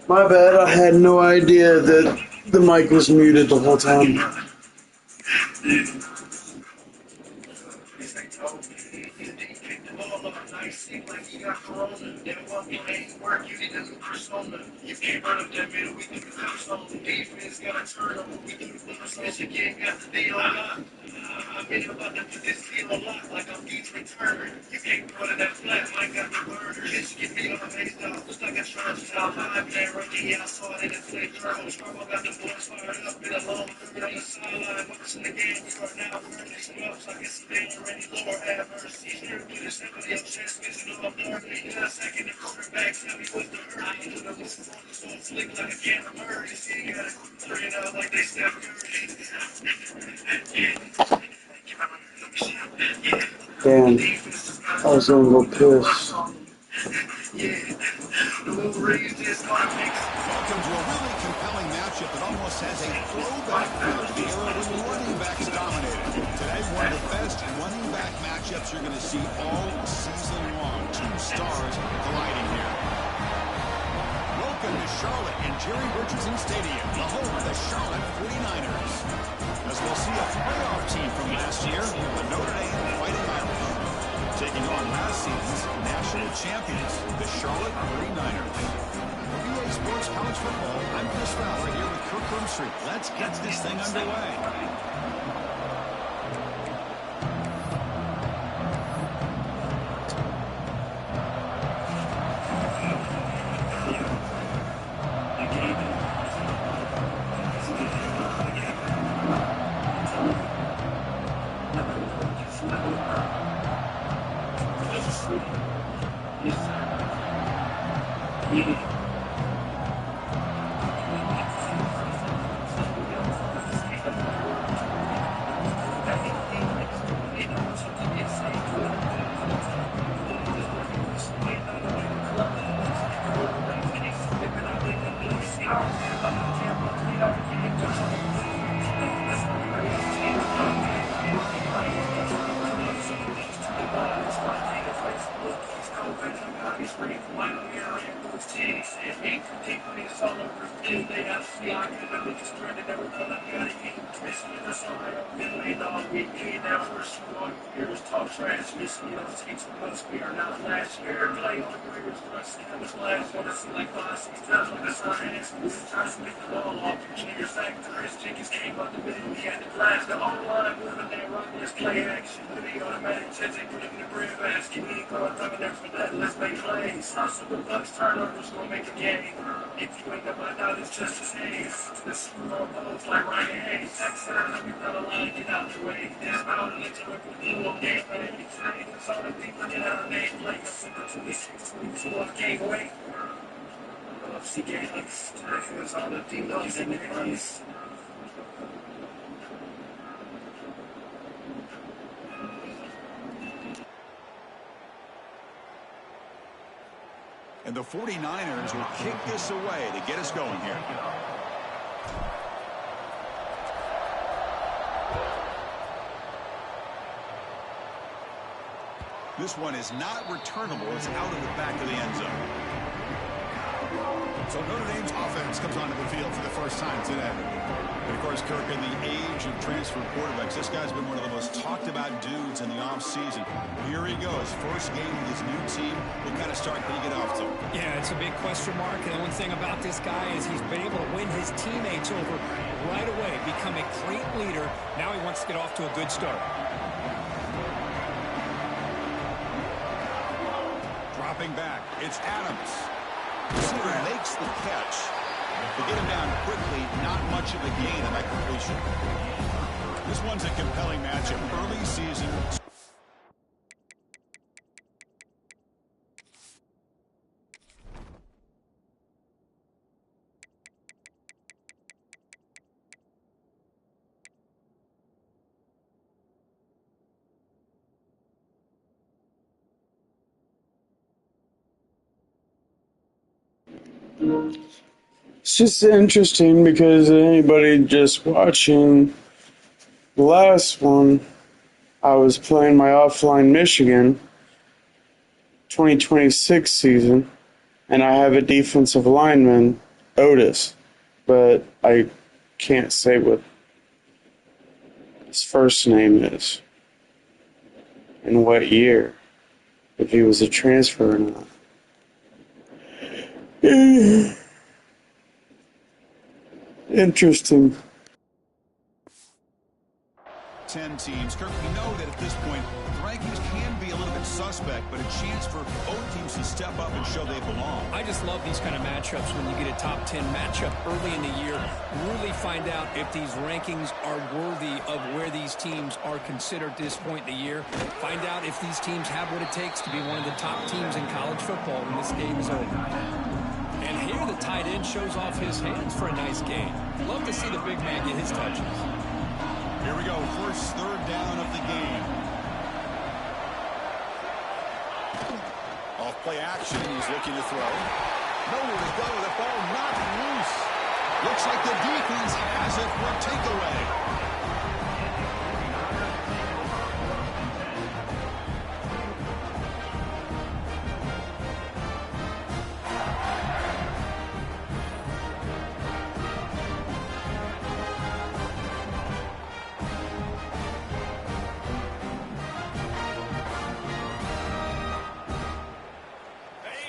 My bad, I had no idea that the mic was muted the whole time. Damn, I was gonna go piss. Welcome to a really compelling matchup that almost has a throwback feel to the era when running backs dominated. Today, one of the best running back matchups you're going to see all season long. Two stars colliding here. Welcome to Charlotte and Jerry Richardson Stadium, the home of the Charlotte 49ers. As we'll see a playoff team from last year, the Notre Dame Fighting Irish, taking on last season's national champions, the Charlotte 49ers. For EA Sports College Football, I'm Chris Fowler here with Kirk Crumstreet. Let's get this thing underway. And the 49ers will kick this away to get us going here. This one is not returnable. It's out of the back of the end zone. So Notre Dame's offense comes onto the field for the first time today. And, of course, Kirk, in the age of transfer quarterbacks, this guy's been one of the most talked about dudes in the offseason. Here he goes. First game with his new team. What kind of start can he get off to? Yeah, it's a big question mark. And the one thing about this guy is he's been able to win his teammates over right away, become a great leader. Now he wants to get off to a good start. Dropping back. It's Adams. Receiver makes the catch. To get him down quickly, not much of a gain on that completion. This one's a compelling matchup. Early season. It's just interesting because anybody just watching the last one, I was playing my offline Michigan 2026 season, and I have a defensive lineman, Otis, but I can't say what his first name is and what year, if he was a transfer or not. Interesting. 10 teams. Kirk, we know that at this point, the rankings can be a little bit suspect, but a chance for both teams to step up and show they belong. I just love these kind of matchups when you get a top 10 matchup early in the year. Really find out if these rankings are worthy of where these teams are considered at this point in the year. Find out if these teams have what it takes to be one of the top teams in college football when this game is over. And here the tight end shows off his hands for a nice gain. Love to see the big man get his touches. Here we go, first third down of the game. Off play action, he's looking to throw. Nowhere to go, the ball knocked loose. Looks like the defense has it for a takeaway.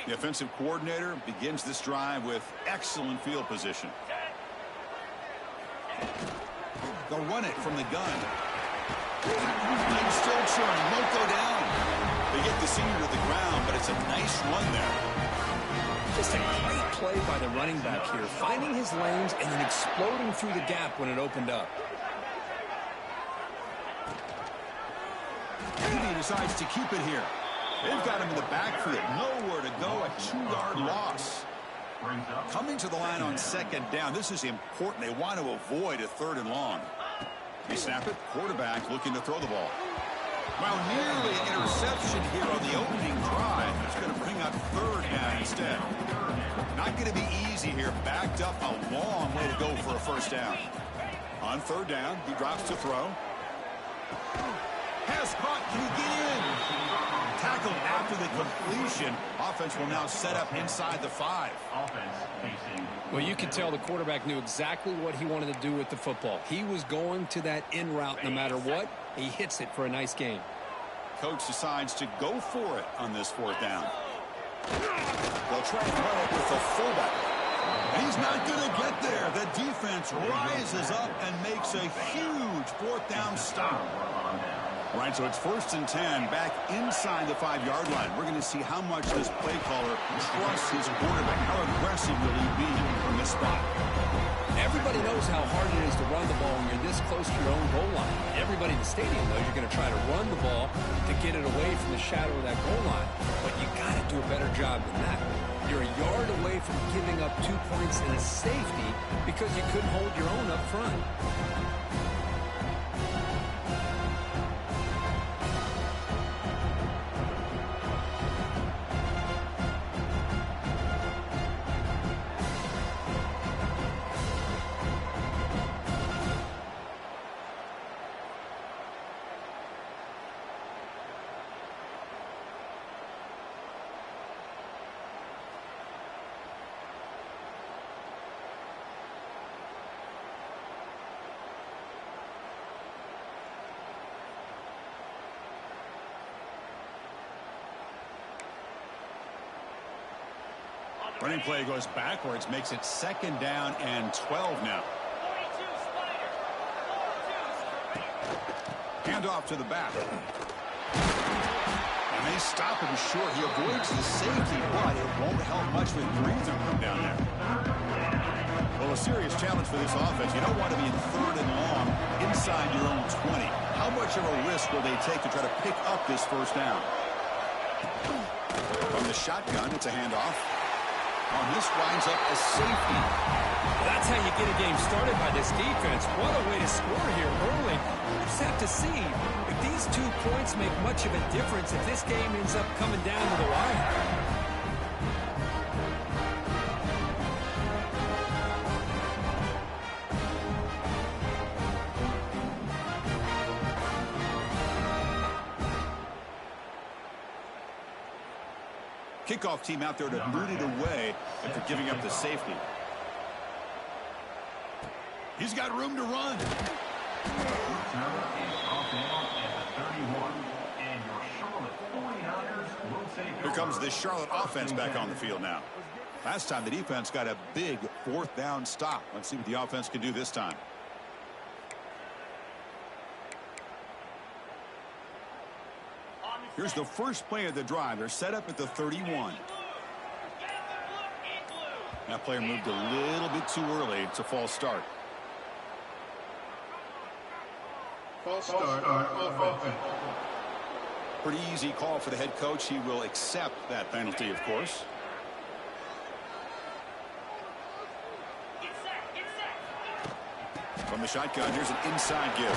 The offensive coordinator begins this drive with excellent field position. They'll run it from the gun. I'm still churning, won't go down. They get the senior to the ground, but it's a nice run there. Just a great play by the running back here, finding his lanes and then exploding through the gap when it opened up. He decides to keep it here. They've got him in the backfield. Nowhere to go. A 2-yard loss. Coming to the line on second down. This is important. They want to avoid a 3rd and long. They snap it. Quarterback looking to throw the ball. Well, nearly an interception here on the opening drive. It's going to bring up 3rd down instead. Not going to be easy here. Backed up a long way to go for a first down. On 3rd down, he drops to throw. Pass caught. Can he get in? Tackled after the completion. Offense will now set up inside the 5. Well, you can tell the quarterback knew exactly what he wanted to do with the football. He was going to that in route no matter what. He hits it for a nice gain. Coach decides to go for it on this 4th down. They'll try and run it with the fullback. And he's not going to get there. The defense rises up and makes a huge 4th down stop. Right, so it's 1st and 10, back inside the 5-yard line. We're going to see how much this play caller trusts his quarterback. How aggressive will he be from this spot? Everybody knows how hard it is to run the ball when you're this close to your own goal line. Everybody in the stadium knows you're going to try to run the ball to get it away from the shadow of that goal line. But you got to do a better job than that. You're a yard away from giving up 2 points and a safety because you couldn't hold your own up front. Running play goes backwards, makes it 2nd down and 12 now. Hand off to the back. And they stop him short. He avoids the safety, but it won't help much with breathing room down there. Well, a serious challenge for this offense. You don't want to be in 3rd and long inside your own 20. How much of a risk will they take to try to pick up this first down? From the shotgun, it's a handoff. On this winds up a safety. That's how you get a game started by this defense. What a way to score here early. We'll just have to see if these 2 points make much of a difference if this game ends up coming down to the wire. Kickoff team out there to boot it away after giving up the safety. He's got room to run. Here comes the Charlotte offense back on the field now. Last time the defense got a big 4th down stop. Let's see what the offense can do this time. Here's the first play of the drive. They're set up at the 31. That player moved a little bit too early. It's a false start. False start. Pretty easy call for the head coach. He will accept that penalty, of course. From the shotgun, here's an inside give.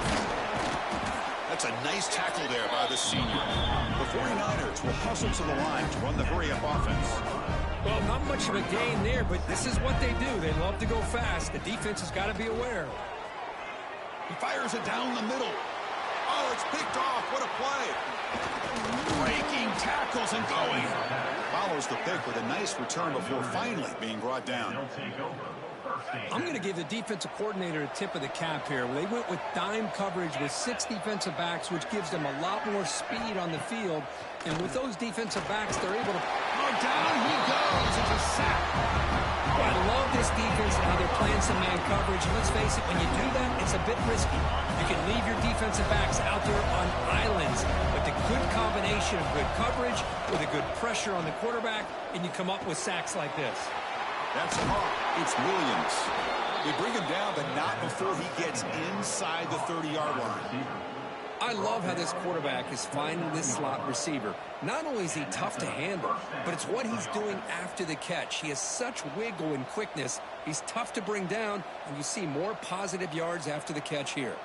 That's a nice tackle there by the senior. The 49ers will hustle to the line to run the hurry-up offense. Well, not much of a gain there, but this is what they do. They love to go fast. The defense has got to be aware. He fires it down the middle. Oh, it's picked off. What a play. Breaking tackles and going. Follows the pick with a nice return before finally being brought down. I'm going to give the defensive coordinator a tip of the cap here. They went with dime coverage with 6 defensive backs, which gives them a lot more speed on the field. And with those defensive backs, they're able to... Oh, down he goes. It's a sack. Oh, I love this defense and how they're playing some man coverage. And let's face it, when you do that, it's a bit risky. You can leave your defensive backs out there on islands. But the good combination of good coverage with a good pressure on the quarterback, and you come up with sacks like this. That's caught. It's Williams. They bring him down, but not before he gets inside the 30-yard line. I love how this quarterback is finding this slot receiver. Not only is he tough to handle, but it's what he's doing after the catch. He has such wiggle and quickness. He's tough to bring down, and you see more positive yards after the catch here.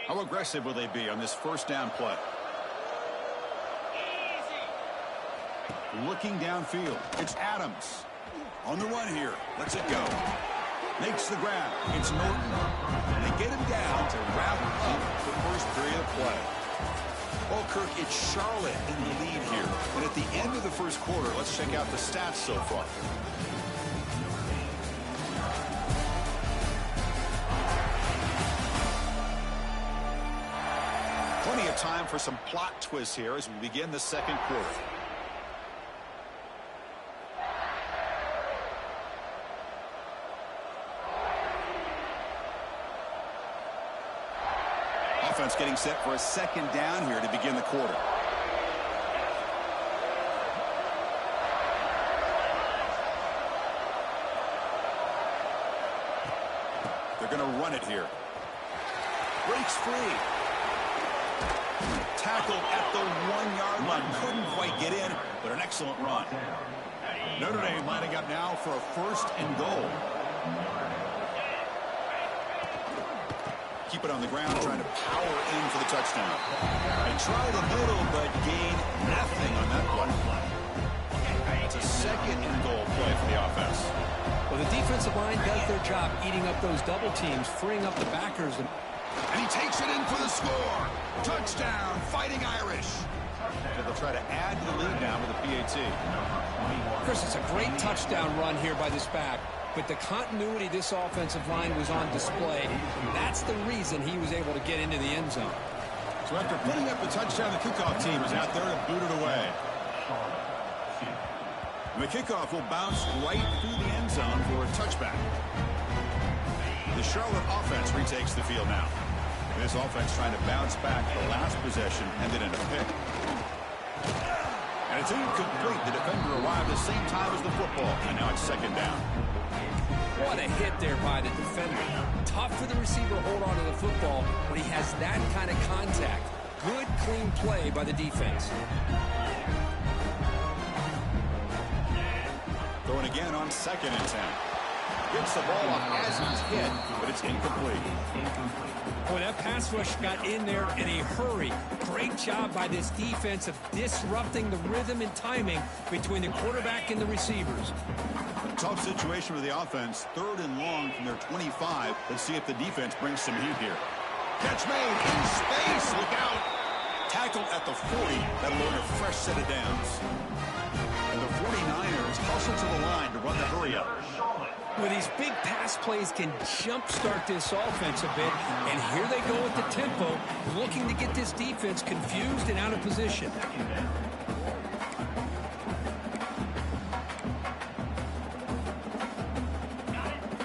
How aggressive will they be on this first down play? Looking downfield. It's Adams. On the run here. Lets it go. Makes the grab. It's Norton. And they get him down to wrap up the first period of play. Well, Kirk, it's Charlotte in the lead here. And at the end of the first quarter, let's check out the stats so far. Plenty of time for some plot twists here as we begin the second quarter. Offense getting set for a second down here to begin the quarter. They're going to run it here. Breaks free. Tackled at the 1-yard line. Couldn't quite get in, but an excellent run. Notre Dame lining up now for a 1st and goal. Keep it on the ground, trying to power in for the touchdown. They try the middle, but gain nothing on that play. It's a 2nd and goal play for the offense. Well, the defensive line does their job eating up those double teams, freeing up the backers. And he takes it in for the score. Touchdown, Fighting Irish. So they'll try to add to the lead now with a PAT. Chris, it's a great touchdown run here by this back. But the continuity of this offensive line was on display. That's the reason he was able to get into the end zone. So after putting up the touchdown, the kickoff team is out there to boot it away. And the kickoff will bounce right through the end zone for a touchback. The Charlotte offense retakes the field now. This offense trying to bounce back. The last possession ended in a pick. And it's incomplete. The defender arrived at the same time as the football. And now it's 2nd down. What a hit there by the defender. Tough for the receiver to hold on to the football when he has that kind of contact. Good, clean play by the defense. Throwing again on 2nd and 10. Gets the ball off as he's hit, but it's incomplete. Boy, that pass rush got in there in a hurry. Great job by this defense of disrupting the rhythm and timing between the quarterback and the receivers. Tough situation for the offense. 3rd and long from their 25. Let's see if the defense brings some heat here. Catch made in space. Look out. Tackled at the 40. That'll earn a fresh set of downs. And the 49ers hustle to the line to run the hurry up. Well, these big pass plays can jumpstart this offense a bit. And here they go with the tempo, looking to get this defense confused and out of position.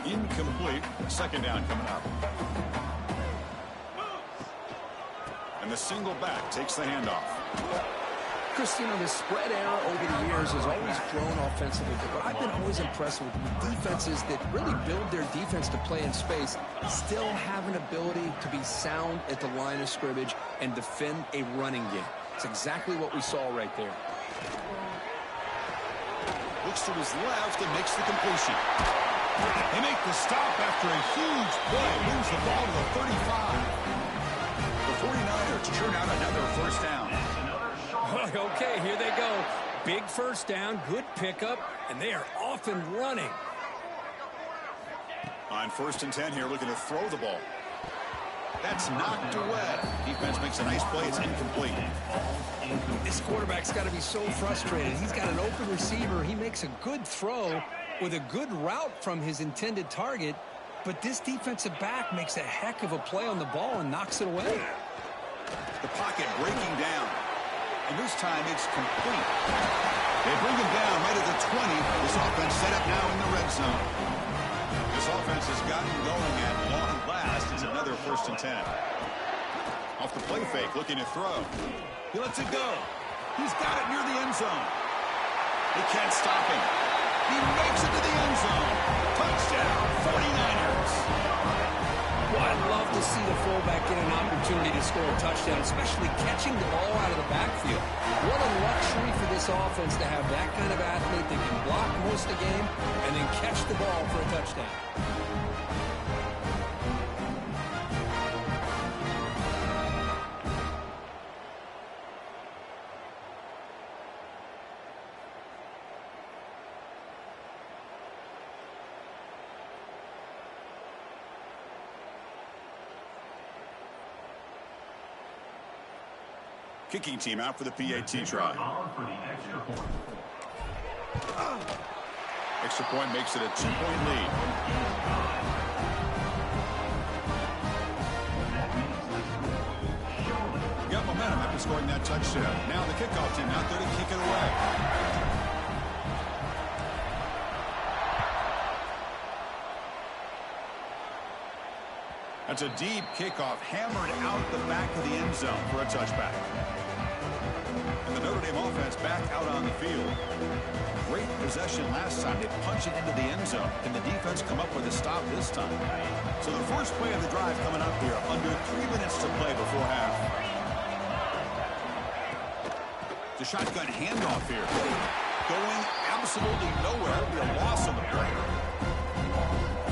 Incomplete. 2nd down coming up. And the single back takes the handoff. Chris, you know, the spread era over the years has always grown offensively, but I've been always impressed with defenses that really build their defense to play in space, still have an ability to be sound at the line of scrimmage and defend a running game. It's exactly what we saw right there. Looks to his left and makes the completion. They make the stop after a huge play. Moves the ball to the 35. The 49ers churn out another 1st down. Okay, here they go. Big 1st down, good pickup, and they are off and running. On 1st and 10 here, looking to throw the ball. That's knocked away. Defense makes a nice play. It's incomplete. This quarterback's got to be so frustrated. He's got an open receiver. He makes a good throw with a good route from his intended target, but this defensive back makes a heck of a play on the ball and knocks it away. The pocket breaking down. And this time it's complete. They bring him down right at the 20. This offense set up now in the red zone. This offense has gotten going at long last. It's another 1st and 10. Off the play fake, looking to throw. He lets it go. He's got it near the end zone. They can't stop him. He makes it to the end zone. Touchdown, 49ers. Well, I'd love to see the fullback get an opportunity to score a touchdown, especially catching the ball out of the backfield. What a luxury for this offense to have that kind of athlete that can block most of the game and then catch the ball for a touchdown. Kicking team out for the PAT try. Extra point makes it a 2-point lead. Got momentum after scoring that touchdown. Now the kickoff team out there to kick it away. That's a deep kickoff hammered out the back of the end zone for a touchback. And the Notre Dame offense back out on the field. Great possession last time. They punch it into the end zone. Can the defense come up with a stop this time? So the first play of the drive coming up here. Under 3 minutes to play before half. The shotgun handoff here. Going absolutely nowhere. It'll be a loss on the play.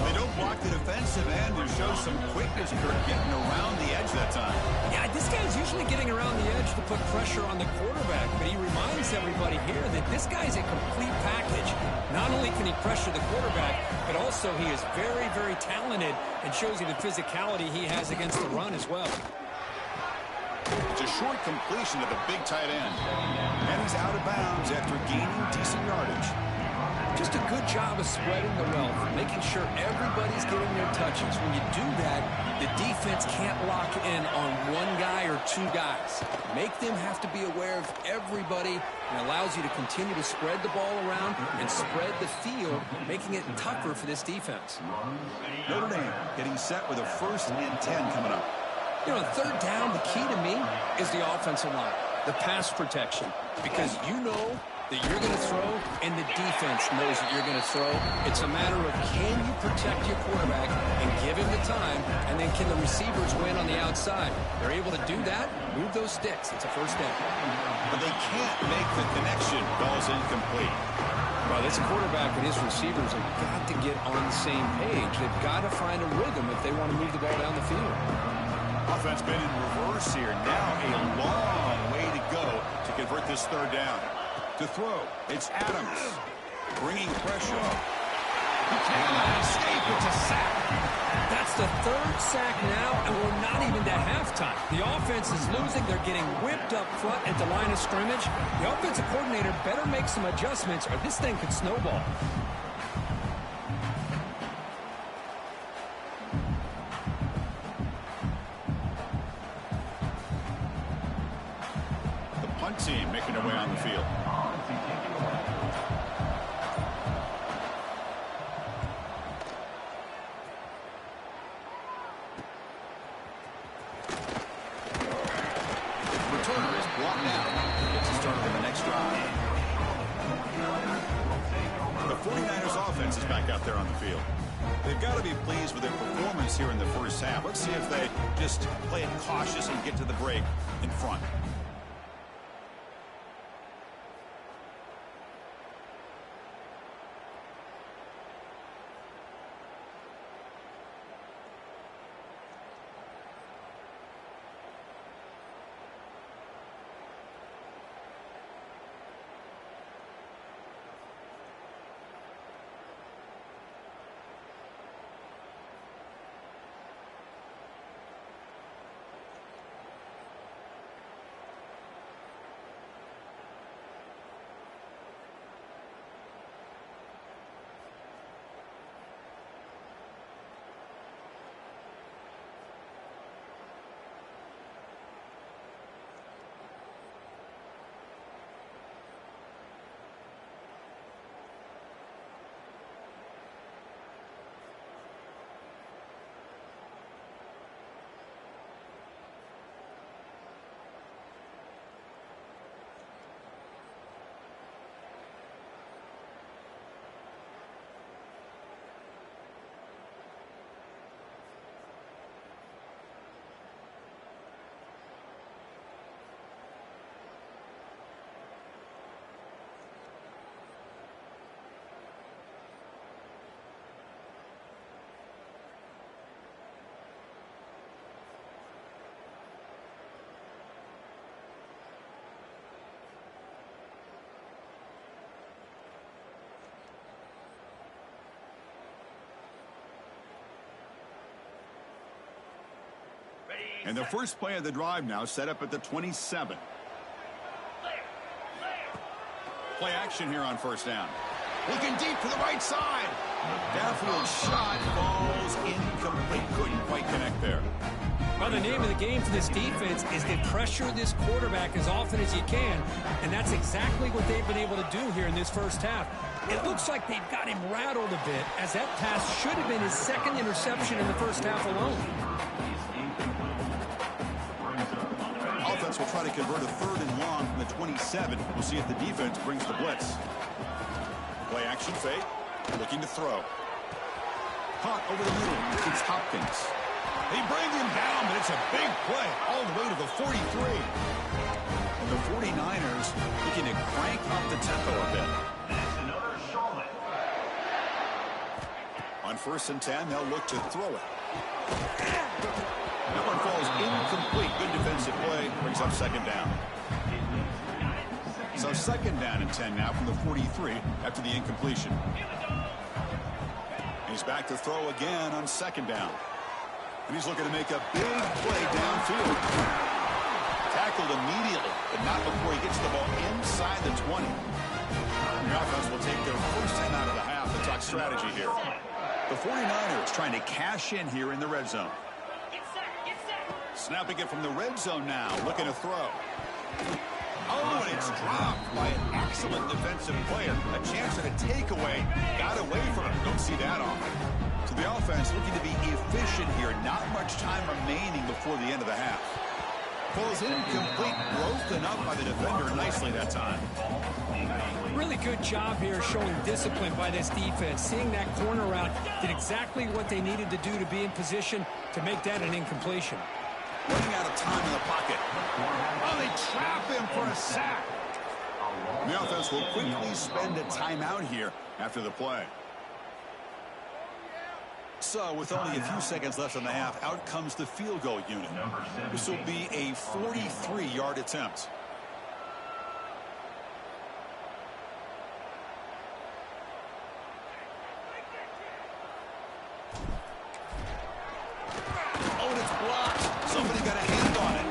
They don't block the defensive end and show some quickness, Kirk, getting around the edge that time. Yeah, this guy's usually getting around the edge to put pressure on the quarterback, but he reminds everybody here that this guy's a complete package. Not only can he pressure the quarterback, but also he is very, very talented and shows you the physicality he has against the run as well. It's a short completion to the big tight end. And he's out of bounds after gaining decent yardage. Just a good job of spreading the wealth, making sure everybody's getting their touches. When you do that, the defense can't lock in on one guy or two guys. Make them have to be aware of everybody, and allows you to continue to spread the ball around and spread the field, making it tougher for this defense. Notre Dame getting set with a 1st and 10 coming up. You know, on third down, the key to me is the offensive line, the pass protection, because you know that you're going to throw, and the defense knows that you're going to throw. It's a matter of can you protect your quarterback and give him the time, and then can the receivers win on the outside? They're able to do that, move those sticks. It's a 1st down. But they can't make the connection. Ball's incomplete. Well, this quarterback and his receivers have got to get on the same page. They've got to find a rhythm if they want to move the ball down the field. Offense been in reverse here. Now a long way to go to convert this 3rd down. To throw, it's Adams. Bringing pressure. He cannot escape. It's a sack. That's the 3rd sack now, and we're not even to halftime. The offense is losing. They're getting whipped up front at the line of scrimmage. The offensive coordinator better make some adjustments, or this thing could snowball. Team making their way on the field. Returner is blocked out. Gets a start on the next drive. The 49ers offense is back out there on the field. They've got to be pleased with their performance here in the first half. Let's see if they just play it cautious and get to the break in front. And the first play of the drive now set up at the 27. Play action here on first down. Looking deep to the right side. Downfield shot falls incomplete. Couldn't quite connect there. Well, the name of the game for this defense is to pressure this quarterback as often as you can, and that's exactly what they've been able to do here in this first half. It looks like they've got him rattled a bit, as that pass should have been his second interception in the first half alone. Offense will try to convert a 3rd and long from the 27. We'll see if the defense brings the blitz. Play action fake. Looking to throw. Caught over the middle. It's Hopkins. They bring him down, but it's a big play all the way to the 43. And the 49ers looking to crank up the tempo a bit. On 1st and 10, they'll look to throw it. That one falls incomplete. Good defensive play. Brings up 2nd down. So 2nd down and 10 now from the 43 after the incompletion. He's back to throw again on 2nd down. And he's looking to make a big play downfield. Tackled immediately, but not before he gets the ball inside the 20. And the offense will take their first time out of the half. Let's talk strategy here. The 49ers trying to cash in here in the red zone. Snapping it from the red zone now, looking to throw. Oh, and it's dropped by an excellent defensive player. A chance at a takeaway. Got away from him. Don't see that often. So the offense looking to be efficient here. Not much time remaining before the end of the half. Pulls incomplete. Broken up by the defender nicely that time. Really good job here showing discipline by this defense. Seeing that corner route, did exactly what they needed to do to be in position to make that an incompletion. Running out of time in the pocket. Oh, they trap him for a sack. The offense will quickly spend a timeout here after the play. So, with only a few seconds left in the half, out comes the field goal unit. This will be a 43-yard attempt. Oh, and it's blocked. Somebody got a hand on it.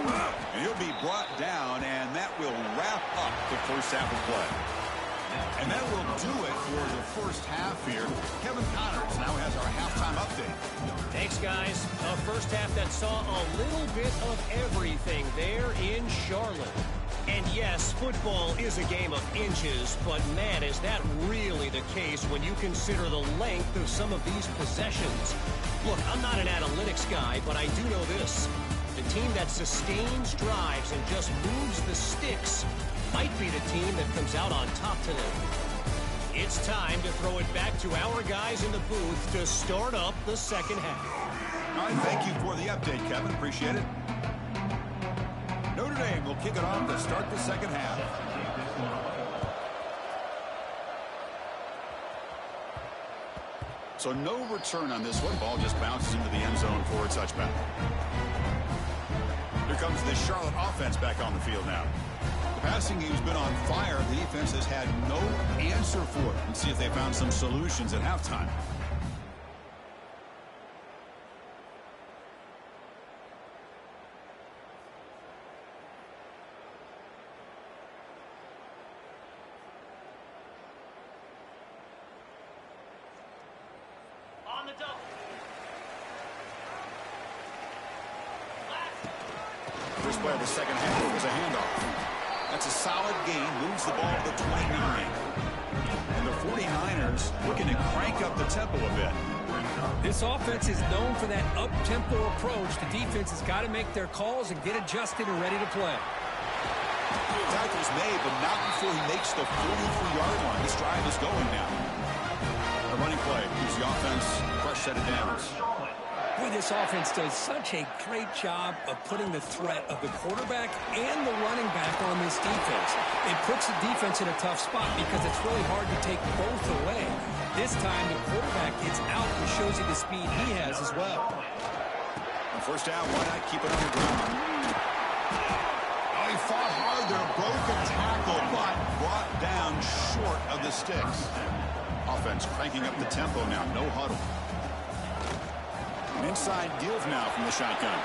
And he'll be brought down, and that will wrap up the first half of play. And that will do it for the first half here. Kevin Connors now has our halftime update. Thanks, guys. A first half that saw a little bit of everything there in Charlotte. And yes, football is a game of inches, but man, is that really the case when you consider the length of some of these possessions. Look, I'm not an analytics guy, but I do know this. The team that sustains drives and just moves the sticks might be the team that comes out on top today. It's time to throw it back to our guys in the booth to start up the second half. All right, thank you for the update, Kevin. Appreciate it. Notre Dame will kick it off to start the second half. So no return on this one. Ball just bounces into the end zone for a touchback. Here comes the Charlotte offense back on the field now. The passing game's been on fire. The defense has had no answer for it. Let's see if they found some solutions at halftime. On the double. First play of the second half was a handoff. That's a solid gain. Moves the ball to the 29. And the 49ers looking to crank up the tempo a bit. This offense is known for that up-tempo approach. The defense has got to make their calls and get adjusted and ready to play. Tackle's made, but not before he makes the 43-yard line. This drive is going now. A running play gives the offense a fresh set of downs. Boy, this offense does such a great job of putting the threat of the quarterback and the running back on this defense. It puts the defense in a tough spot because it's really hard to take both away. This time, the quarterback gets out and shows you the speed he has as well. On first down, why not keep it on the ground? Oh, he fought hard there. Broke a tackle, but brought down short of the sticks. Offense cranking up the tempo now. No huddle. An inside deals now from the shotgun.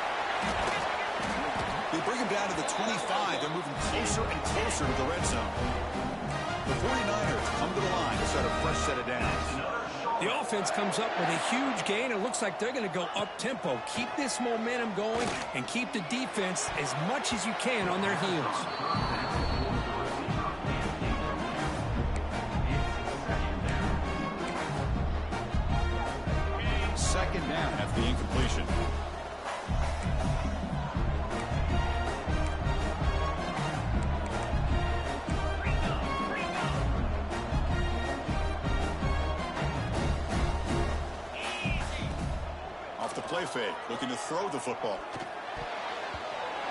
They bring him down to the 25. They're moving closer and closer to the red zone. The 49ers come to the line to start a fresh set of downs. The offense comes up with a huge gain. It looks like they're going to go up-tempo. Keep this momentum going and keep the defense as much as you can on their heels. Second down after the incompletion. Off the play fake, looking to throw the football.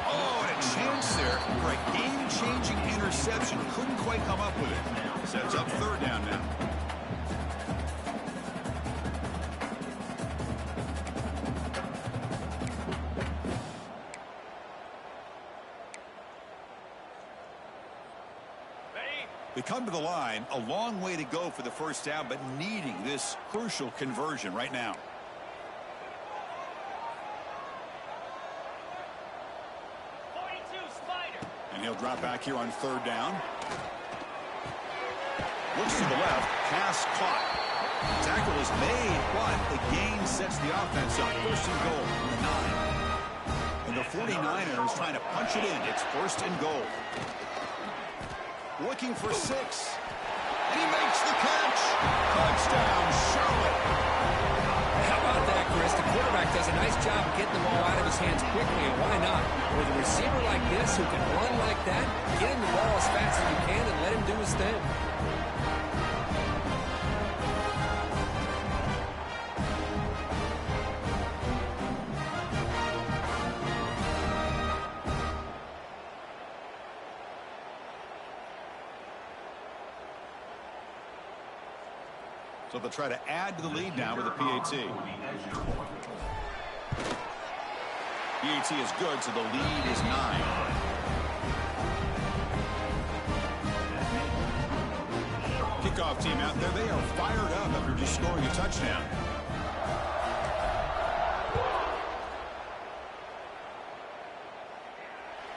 Oh, and a chance there for a game-changing interception. Couldn't quite come up with it. Sets up third down now. They come to the line, a long way to go for the first down, but needing this crucial conversion right now. And he'll drop back here on third down. Looks to the left, pass caught. Tackle is made, but the gain sets the offense up. First and goal from the 9. And the 49ers trying to punch it in. It's first and goal. Looking for 6. And he makes the catch. Touchdown, Charlotte. How about that, Chris? The quarterback does a nice job of getting the ball out of his hands quickly, and why not? With a receiver like this who can run like that, get him the ball as fast as you can and let him do his thing. So they'll try to add to the lead now with a PAT. PAT is good, so the lead is 9. Kickoff team out there. They are fired up after just scoring a touchdown.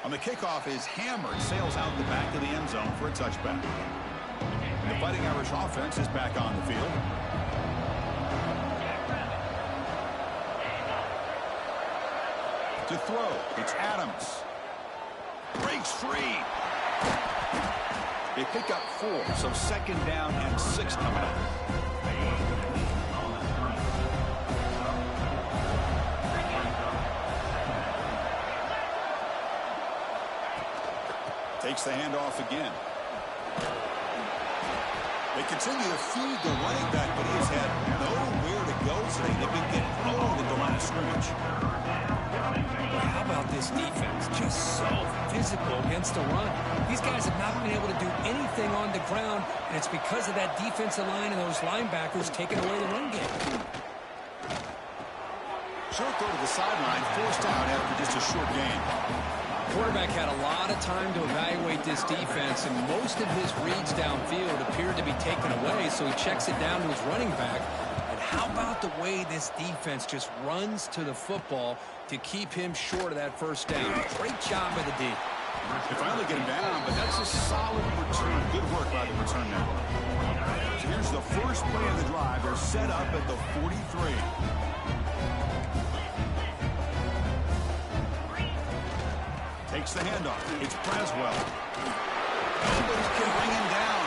On the kickoff is hammered, sails out the back of the end zone for a touchback. The Fighting Irish offense is back on the field. To throw, it's Adams. Breaks free. They pick up 4, so second down and 6 coming up. Takes the handoff again. They continue to feed the running back, but he has had nowhere to go today. They've been getting thrown at the line of scrimmage. How about this defense? Just so physical against the run. These guys have not been able to do anything on the ground, and it's because of that defensive line and those linebackers taking away the run game. Short throw to the sideline, forced out after just a short gain. Quarterback had a lot of time to evaluate this defense, and most of his reads downfield appeared to be taken away, so he checks it down to his running back. And how about the way this defense just runs to the football to keep him short of that first down? Great job by the D. They finally get him down, but that's a solid return. Good work by the return network. So here's the first play of the drive. They're set up at the 43. Takes the handoff. It's Braswell. Nobody can bring him down.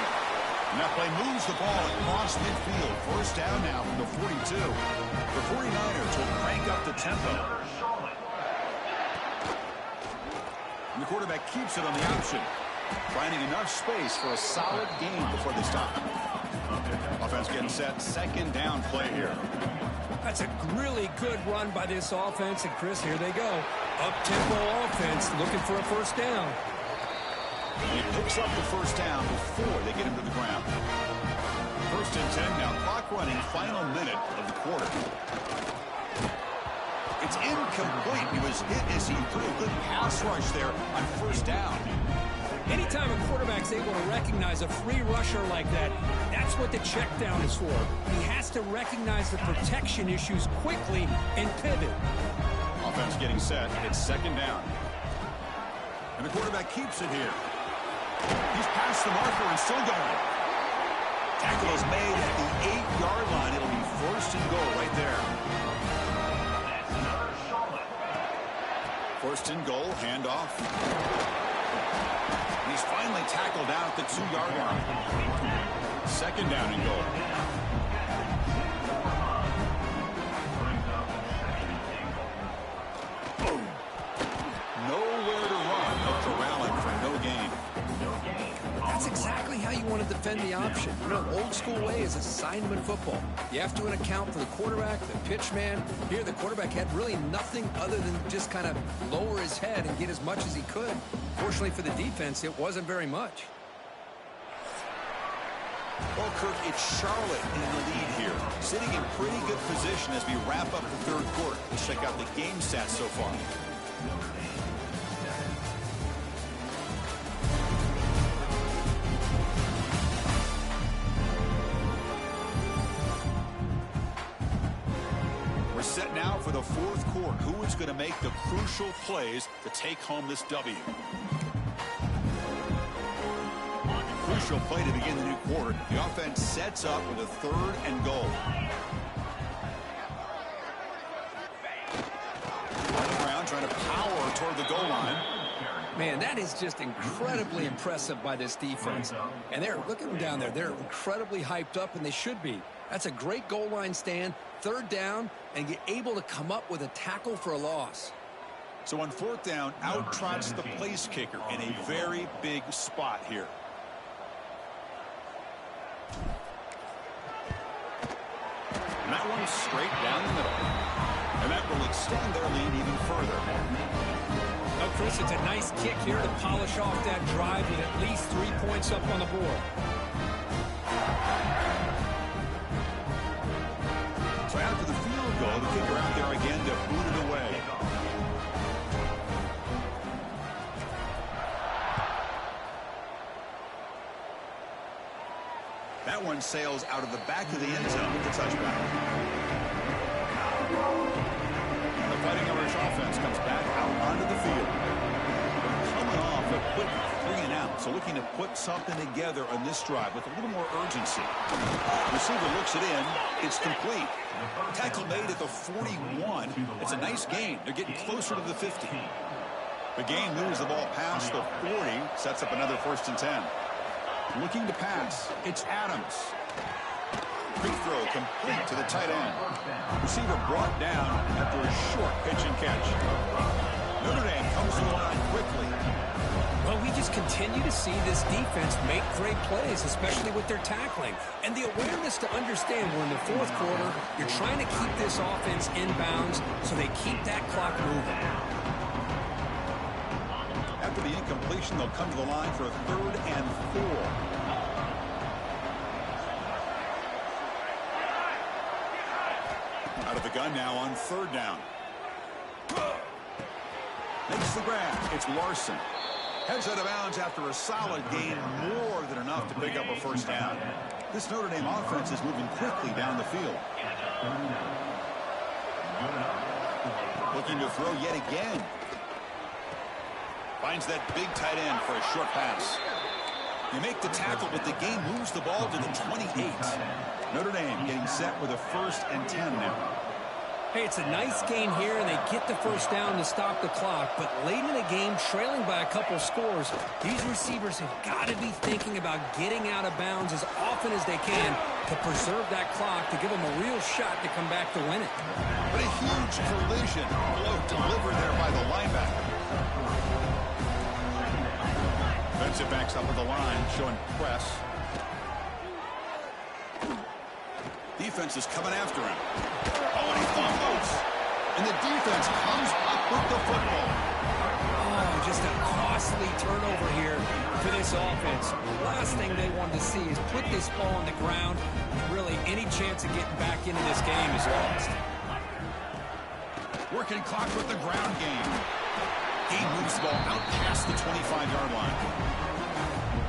And that play moves the ball across midfield. First down now from the 42. The 49ers will crank up the tempo. And the quarterback keeps it on the option, finding enough space for a solid gain before they stop. Offense getting set. Second down play here. That's a really good run by this offense, and Chris, here they go. Up-tempo offense looking for a first down. He picks up the first down before they get him to the ground. First and 10 now. Clock running, final minute of the quarter. It's incomplete. He was hit as he threw a good pass rush there on first down. Anytime a quarterback's able to recognize a free rusher like that, that's what the check down is for. He has to recognize the protection issues quickly and pivot. Offense getting set. It's second down. And the quarterback keeps it here. He's past the marker and still going. Tackle is made at the 8-yard line. It'll be first and goal right there. First and goal, handoff. He's finally tackled down at the 2-yard line. Second down and goal. Nowhere to run. No corralling for no gain. That's exactly how you want to defend the option. You know, old school way is assignment football. You have to account for the quarterback, the pitch man. Here, the quarterback had really nothing other than just kind of lower his head and get as much as he could. Fortunately for the defense, it wasn't very much. Well, Kirk, it's Charlotte in the lead here, sitting in pretty good position as we wrap up the third quarter. Let's check out the game stats so far. We're set now for the fourth quarter. Who is going to make the crucial plays to take home this W? Crucial play to begin the new quarter. The offense sets up with a third and goal. On the ground, trying to power toward the goal line. Man, that is just incredibly impressive by this defense. And look at them down there. They're incredibly hyped up, and they should be. That's a great goal line stand, third down, and get able to come up with a tackle for a loss. So on fourth down, out trots the place kicker in a very big spot here. And that one's straight down the middle. And that will extend their lead even further. Oh, Chris, it's a nice kick here to polish off that drive with at least 3 points up on the board. So after the field goal, the kicker out there again to boot it away. That one sails out of the back of the end zone with the touchback. The Fighting Irish offense comes back out onto the field. They're coming off a quick 3-and-out, so looking to put something together on this drive with a little more urgency. Receiver looks it in. It's complete. Tackle made at the 41. It's a nice gain. They're getting closer to the 50. The game moves the ball past the 40, sets up another first and 10. Looking to pass. It's Adams. Quick throw complete to the tight end. Receiver brought down after a short pitch and catch. Notre Dame comes to the line quickly. Well, we just continue to see this defense make great plays, especially with their tackling. And the awareness to understand we're in the fourth quarter, you're trying to keep this offense in bounds so they keep that clock moving. After the incompletion, they'll come to the line for a 3rd and 4. Out of the gun now on 3rd down. Makes the grab. It's Larson. Heads out of bounds after a solid gain, more than enough to pick up a first down. This Notre Dame offense is moving quickly down the field. Looking to throw yet again. Finds that big tight end for a short pass. They make the tackle, but the game moves the ball to the 28. Notre Dame getting set with a 1st and 10 now. Hey, it's a nice gain here, and they get the first down to stop the clock. But late in the game, trailing by a couple scores, these receivers have got to be thinking about getting out of bounds as often as they can to preserve that clock, to give them a real shot to come back to win it. But a huge collision blow delivered there by the linebacker. Defensive backs up at the line, showing press. Defense is coming after him. Oh, and he fumbles. And the defense comes up with the football. Oh, just a costly turnover here for this offense. Last thing they wanted to see is put this ball on the ground. Really, any chance of getting back into this game is lost. Working clock with the ground game. He moves the ball out past the 25-yard line.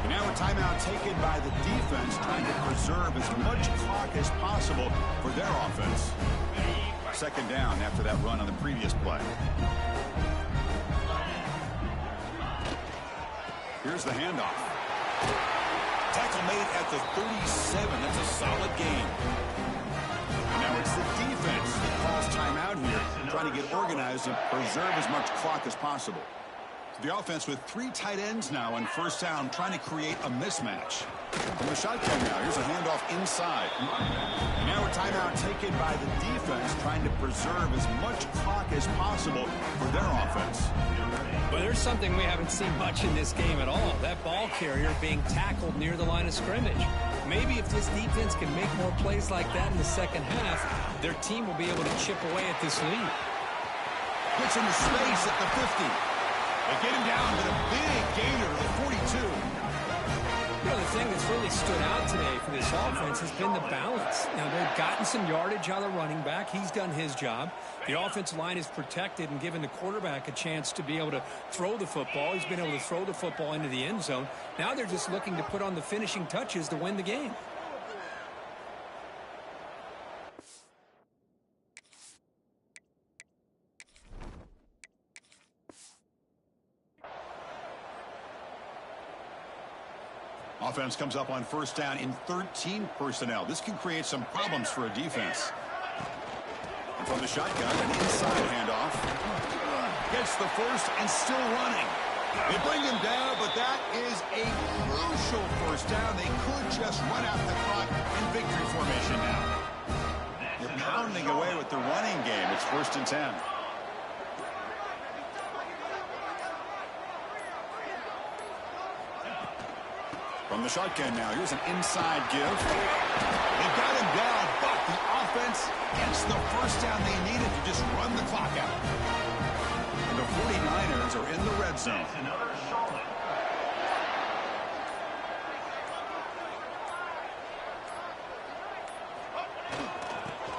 And now a timeout taken by the defense, trying to preserve as much clock as possible for their offense. 2nd down after that run on the previous play. Here's the handoff. Tackle made at the 37. That's a solid gain. And now it's the defense that calls timeout here, trying to get organized and preserve as much clock as possible. The offense with 3 tight ends now on first down, trying to create a mismatch. From the shotgun now, here's a handoff inside. And now a timeout taken by the defense, trying to preserve as much clock as possible for their offense. Well, there's something we haven't seen much in this game at all. That ball carrier being tackled near the line of scrimmage. Maybe if this defense can make more plays like that in the second half, their team will be able to chip away at this lead. Gets into space at the 50. They get him down, but a big gainer to the 42. You know, the thing that's really stood out today for this offense has been the balance. Now, they've gotten some yardage out of the running back. He's done his job. The offensive line is protected and given the quarterback a chance to be able to throw the football. He's been able to throw the football into the end zone. Now they're just looking to put on the finishing touches to win the game. Offense comes up on first down in 13 personnel. This can create some problems for a defense. And from the shotgun, an inside handoff. Gets the first and still running. They bring him down, but that is a crucial first down. They could just run out the clock in victory formation now. They're pounding away with the running game. It's 1st and 10. From the shotgun now, here's an inside give. They've got him down, but the offense gets the first down they needed to just run the clock out. And the 49ers are in the red zone.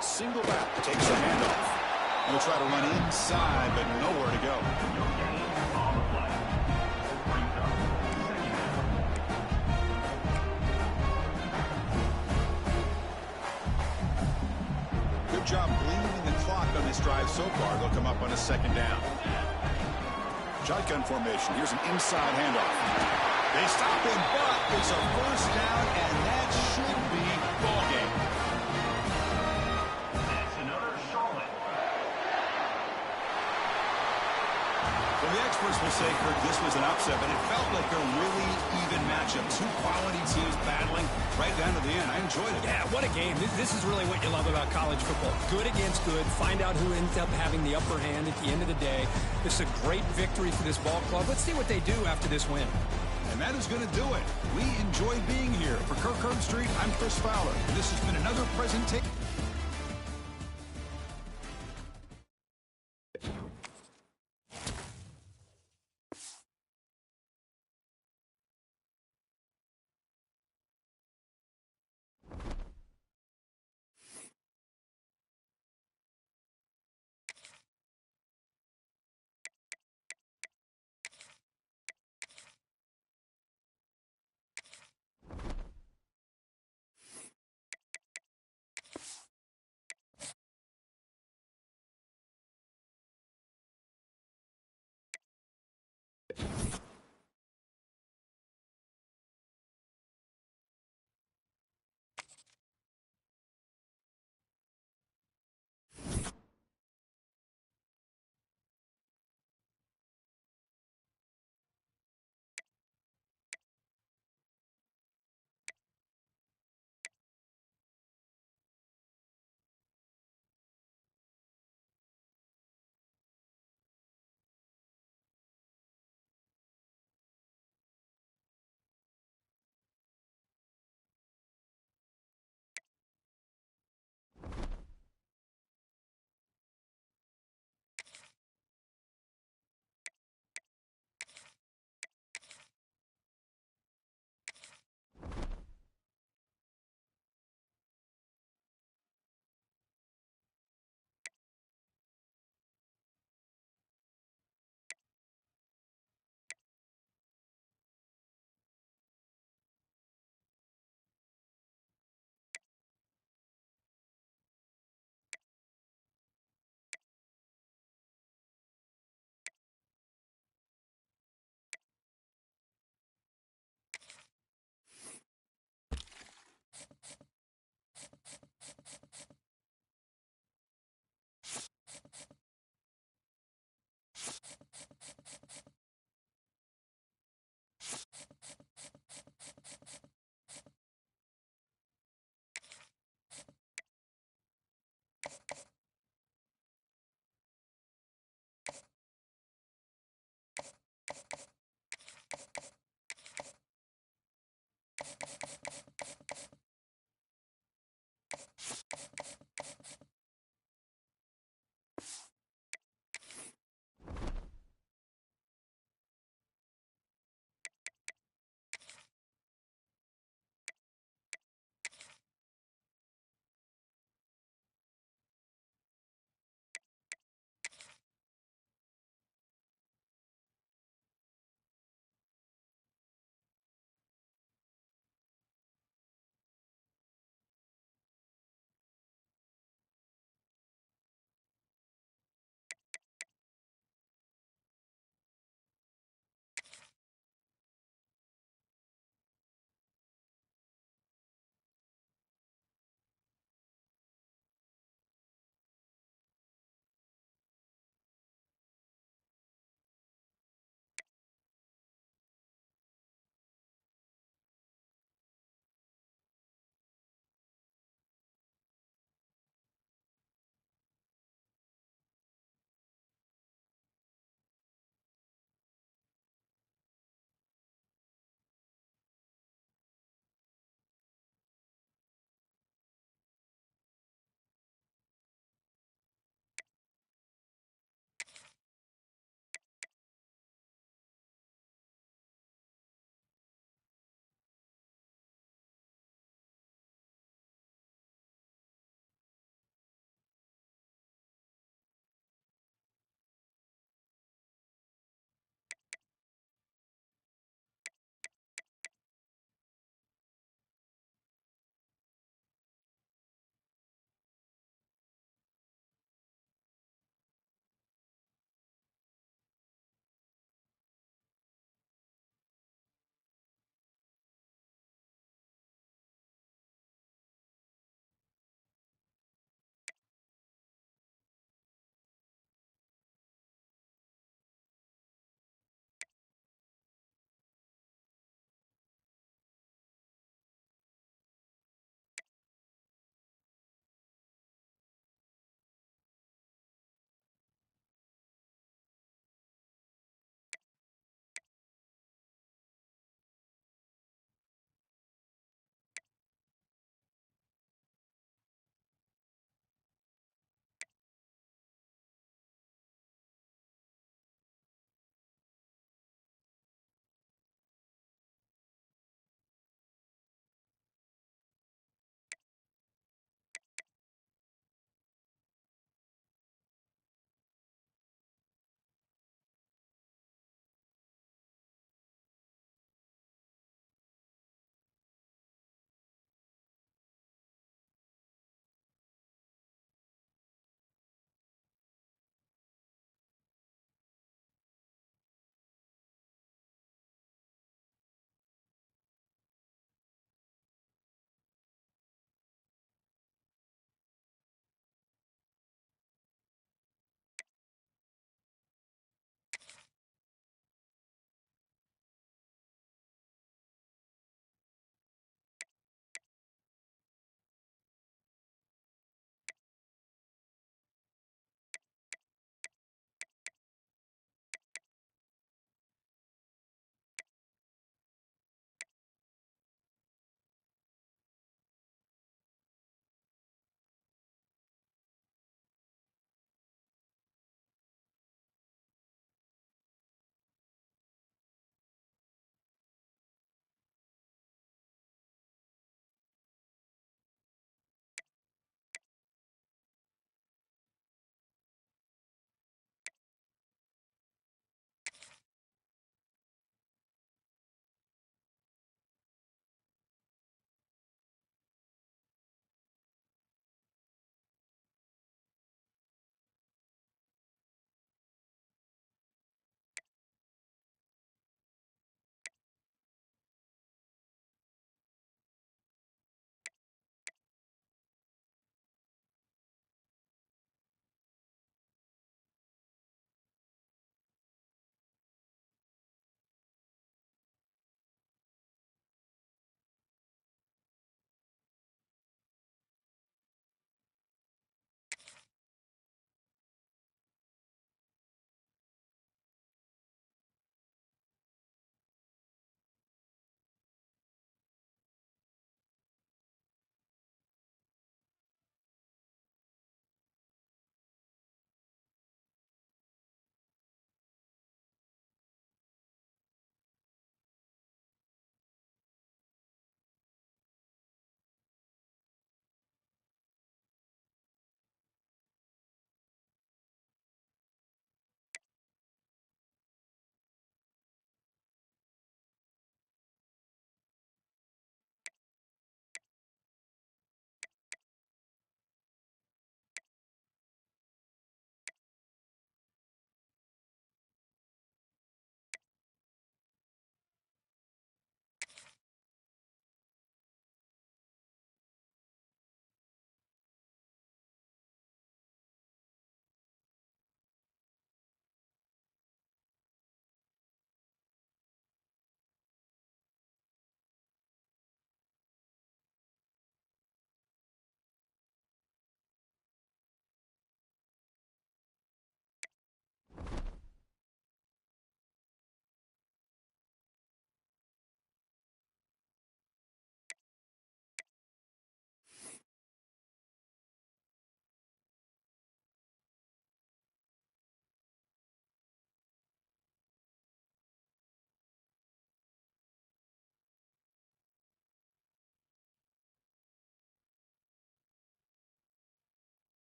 Single back, takes a handoff. He'll try to run inside, but nowhere to go. Good job bleeding the clock on this drive so far. They'll come up on a 2nd down. Shotgun formation. Here's an inside handoff. They stop him, but it's a first down, and that should be ball game. That's another Charlotte. Well, the experts will say, Kirk, this was an upset, but it felt like a really even matchup. 2 quality teams battling right down to the end. I enjoyed it. Yeah, what a game. This is really what you love about college football. Good against good. Find out who ends up having the upper hand at the end of the day. This is a great victory for this ball club. Let's see what they do after this win. And that is going to do it. We enjoy being here. For Kirk Herbstreit, I'm Chris Fowler. And this has been another presentation.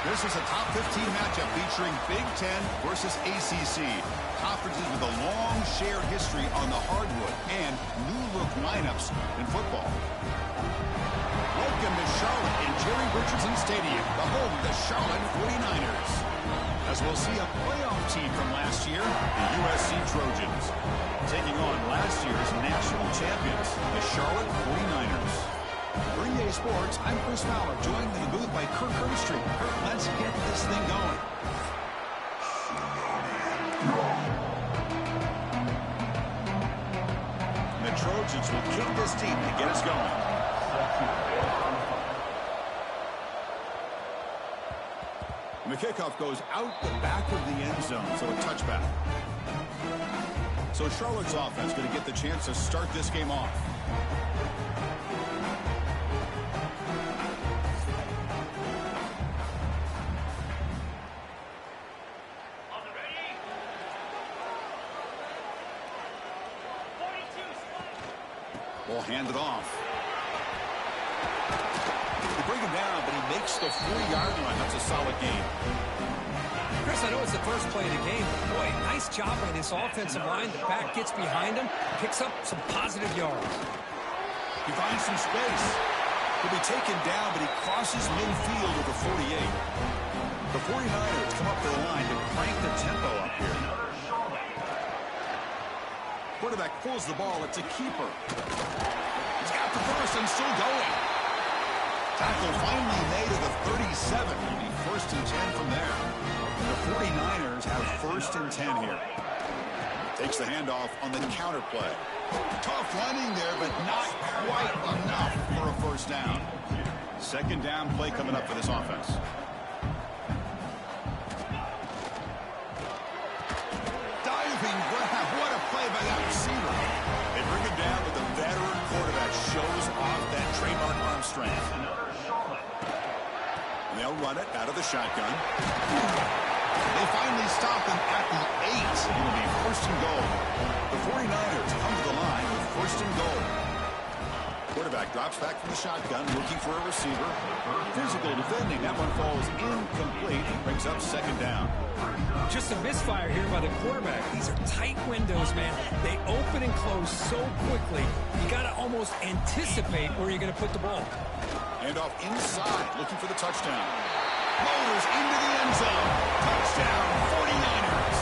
This is a top 15 matchup featuring Big Ten versus ACC. Conferences with a long shared history on the hardwood and new-look lineups in football. Welcome to Charlotte in Jerry Richardson Stadium, the home of the Charlotte 49ers. As we'll see a playoff team from last year, the USC Trojans, taking on last year's national champions, the Charlotte 49ers. For EA Sports, I'm Chris Fowler, joined in the booth by Kirk Herbstreit. Kirk, let's get this thing going. The Trojans will kick this team to get us going. And the kickoff goes out the back of the end zone, so a touchback. So Charlotte's offense going to get the chance to start this game off. Ball handed off. They bring him down, but he makes the 40-yard line. That's a solid gain. Chris, I know it's the first play of the game, but boy, nice job by this offensive line. The back gets behind him, picks up some positive yards. He finds some space. He'll be taken down, but he crosses midfield with a 48. The 49ers come up the line to crank the tempo up here. Quarterback pulls the ball. It's a keeper. He's got the first and still going. Tackle finally made at the 37. It'll be 1st and 10 from there. The 49ers have 1st and 10 here. Takes the handoff on the counter play. Tough running there, but not quite enough for a 1st down. 2nd down play coming up for this offense. Diving grab. What a play by that receiver. They bring him down, but the veteran quarterback shows off that trademark arm strength. And they'll run it out of the shotgun. They finally stop him at the 8. It'll be 1st and goal. The 49ers come to the line with 1st and goal. Quarterback drops back from the shotgun, looking for a receiver. Physical defending. That one falls incomplete. Brings up 2nd down. Just a misfire here by the quarterback. These are tight windows, man. They open and close so quickly. You got to almost anticipate where you're going to put the ball. Handoff inside, looking for the touchdown. Motors into the end zone. Touchdown, 49ers.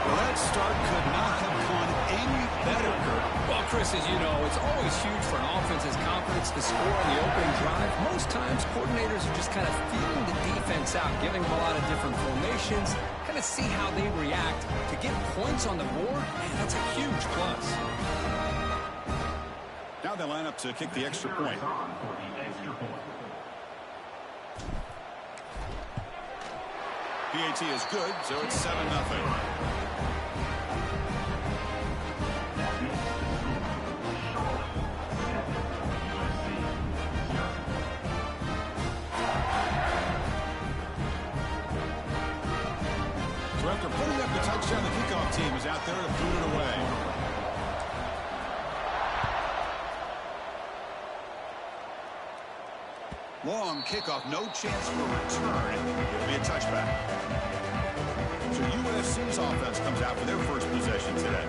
Well, that start could not have gone any better, Kirk. Well, Chris, as you know, it's always huge for an offense's confidence to score on the opening drive. Most times, coordinators are just kind of feeling the defense out, giving them a lot of different formations, kind of see how they react. To get points on the board, man, that's a huge plus. Now they line up to kick the extra point. PAT is good, so it's 7-0. So after putting up the touchdown, the kickoff team is out there to boot it away. Long kickoff, no chance for a return. It'll be a touchback. So USC's offense comes out for their first possession today.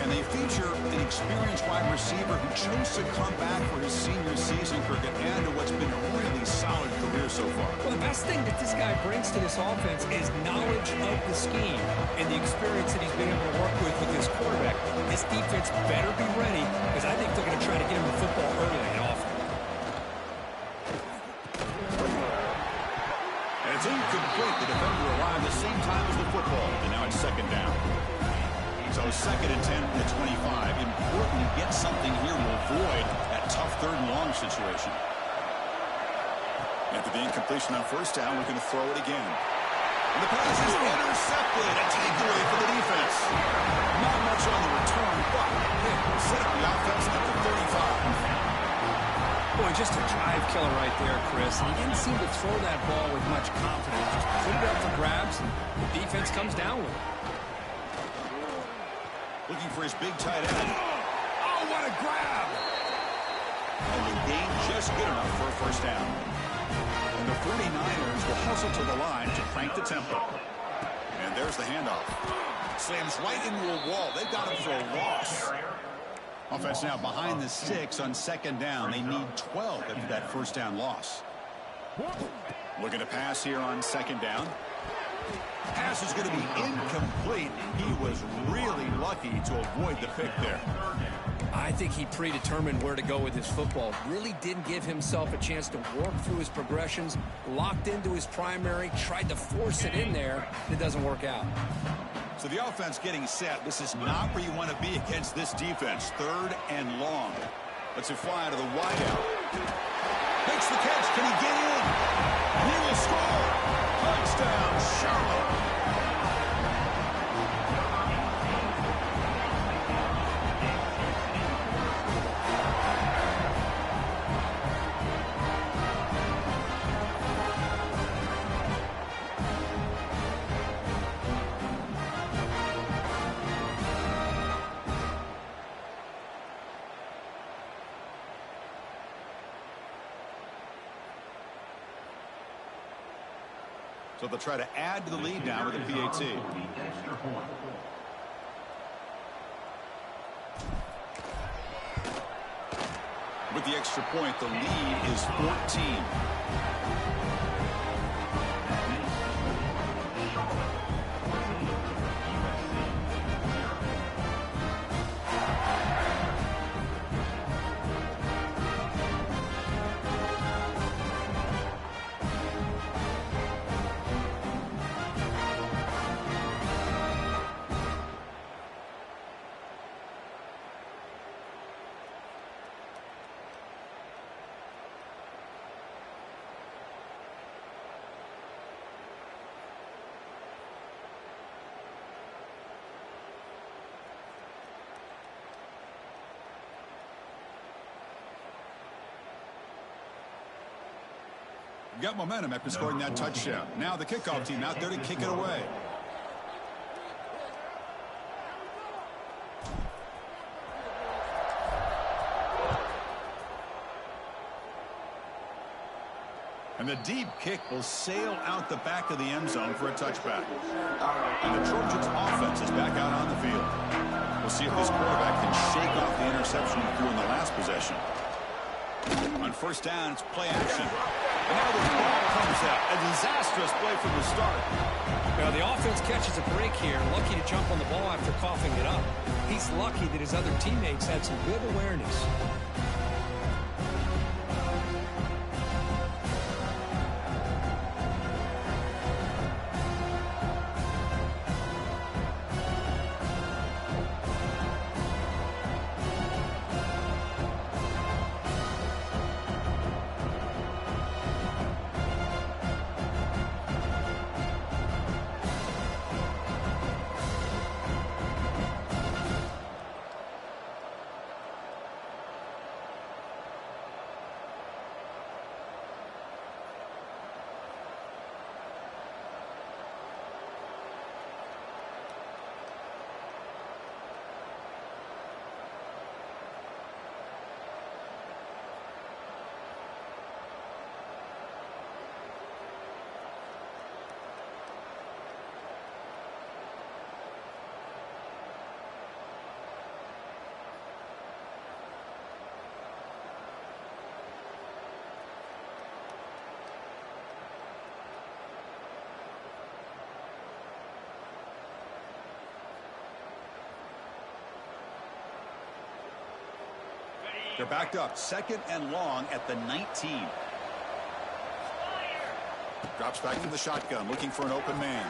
And they feature an experienced wide receiver who chose to come back for his senior season, Kirk, and add to what's been a really solid career so far. Well, the best thing that this guy brings to this offense is knowledge of the scheme and the experience that he's been able to work with this quarterback. This defense better be ready because I think they're going to try to get him the football early and often. It's incomplete. The defender arrived the same time as the football, and now it's second down. So 2nd and 10 from the 25. Important to get something here to avoid that tough 3rd and long situation. After the incompletion on 1st down, we're going to throw it again. And the pass is intercepted. A takeaway for the defense. Not much on the return, but they set up the offense at the 35. Boy, just a drive killer right there, Chris. He didn't seem to throw that ball with much confidence. Just put it up for grabs, and the defense comes down with it. Looking for his big tight end. Oh, what a grab! And the gain just good enough for a 1st down. And the 49ers will hustle to the line to crank the tempo. And there's the handoff. Slams right into a wall. They've got him for a loss. Offense now behind the 6 on 2nd down. They need 12 after that 1st down loss. Looking to pass here on 2nd down. Pass is going to be incomplete. He was really lucky to avoid the pick there. I think he predetermined where to go with his football. Really didn't give himself a chance to work through his progressions. Locked into his primary, tried to force it in there. It doesn't work out. So the offense getting set. This is not where you want to be against this defense. 3rd and long. Let's it fly out of the wideout. Makes the catch. Can he get in? He will score. Touchdown, Charlotte. So they'll try to add to the lead now with a PAT. With the extra point, the lead is 14. Got momentum after scoring that touchdown. Now the kickoff team out there to kick it away. And the deep kick will sail out the back of the end zone for a touchback. And the Trojans offense is back out on the field. We'll see if this quarterback can shake off the interception he threw in the last possession. On 1st down, it's play action. And now the ball comes out. A disastrous play from the start. Now the offense catches a break here. Lucky to jump on the ball after coughing it up. He's lucky that his other teammates had some good awareness. They're backed up. 2nd and long at the 19. Drops back to the shotgun, looking for an open man.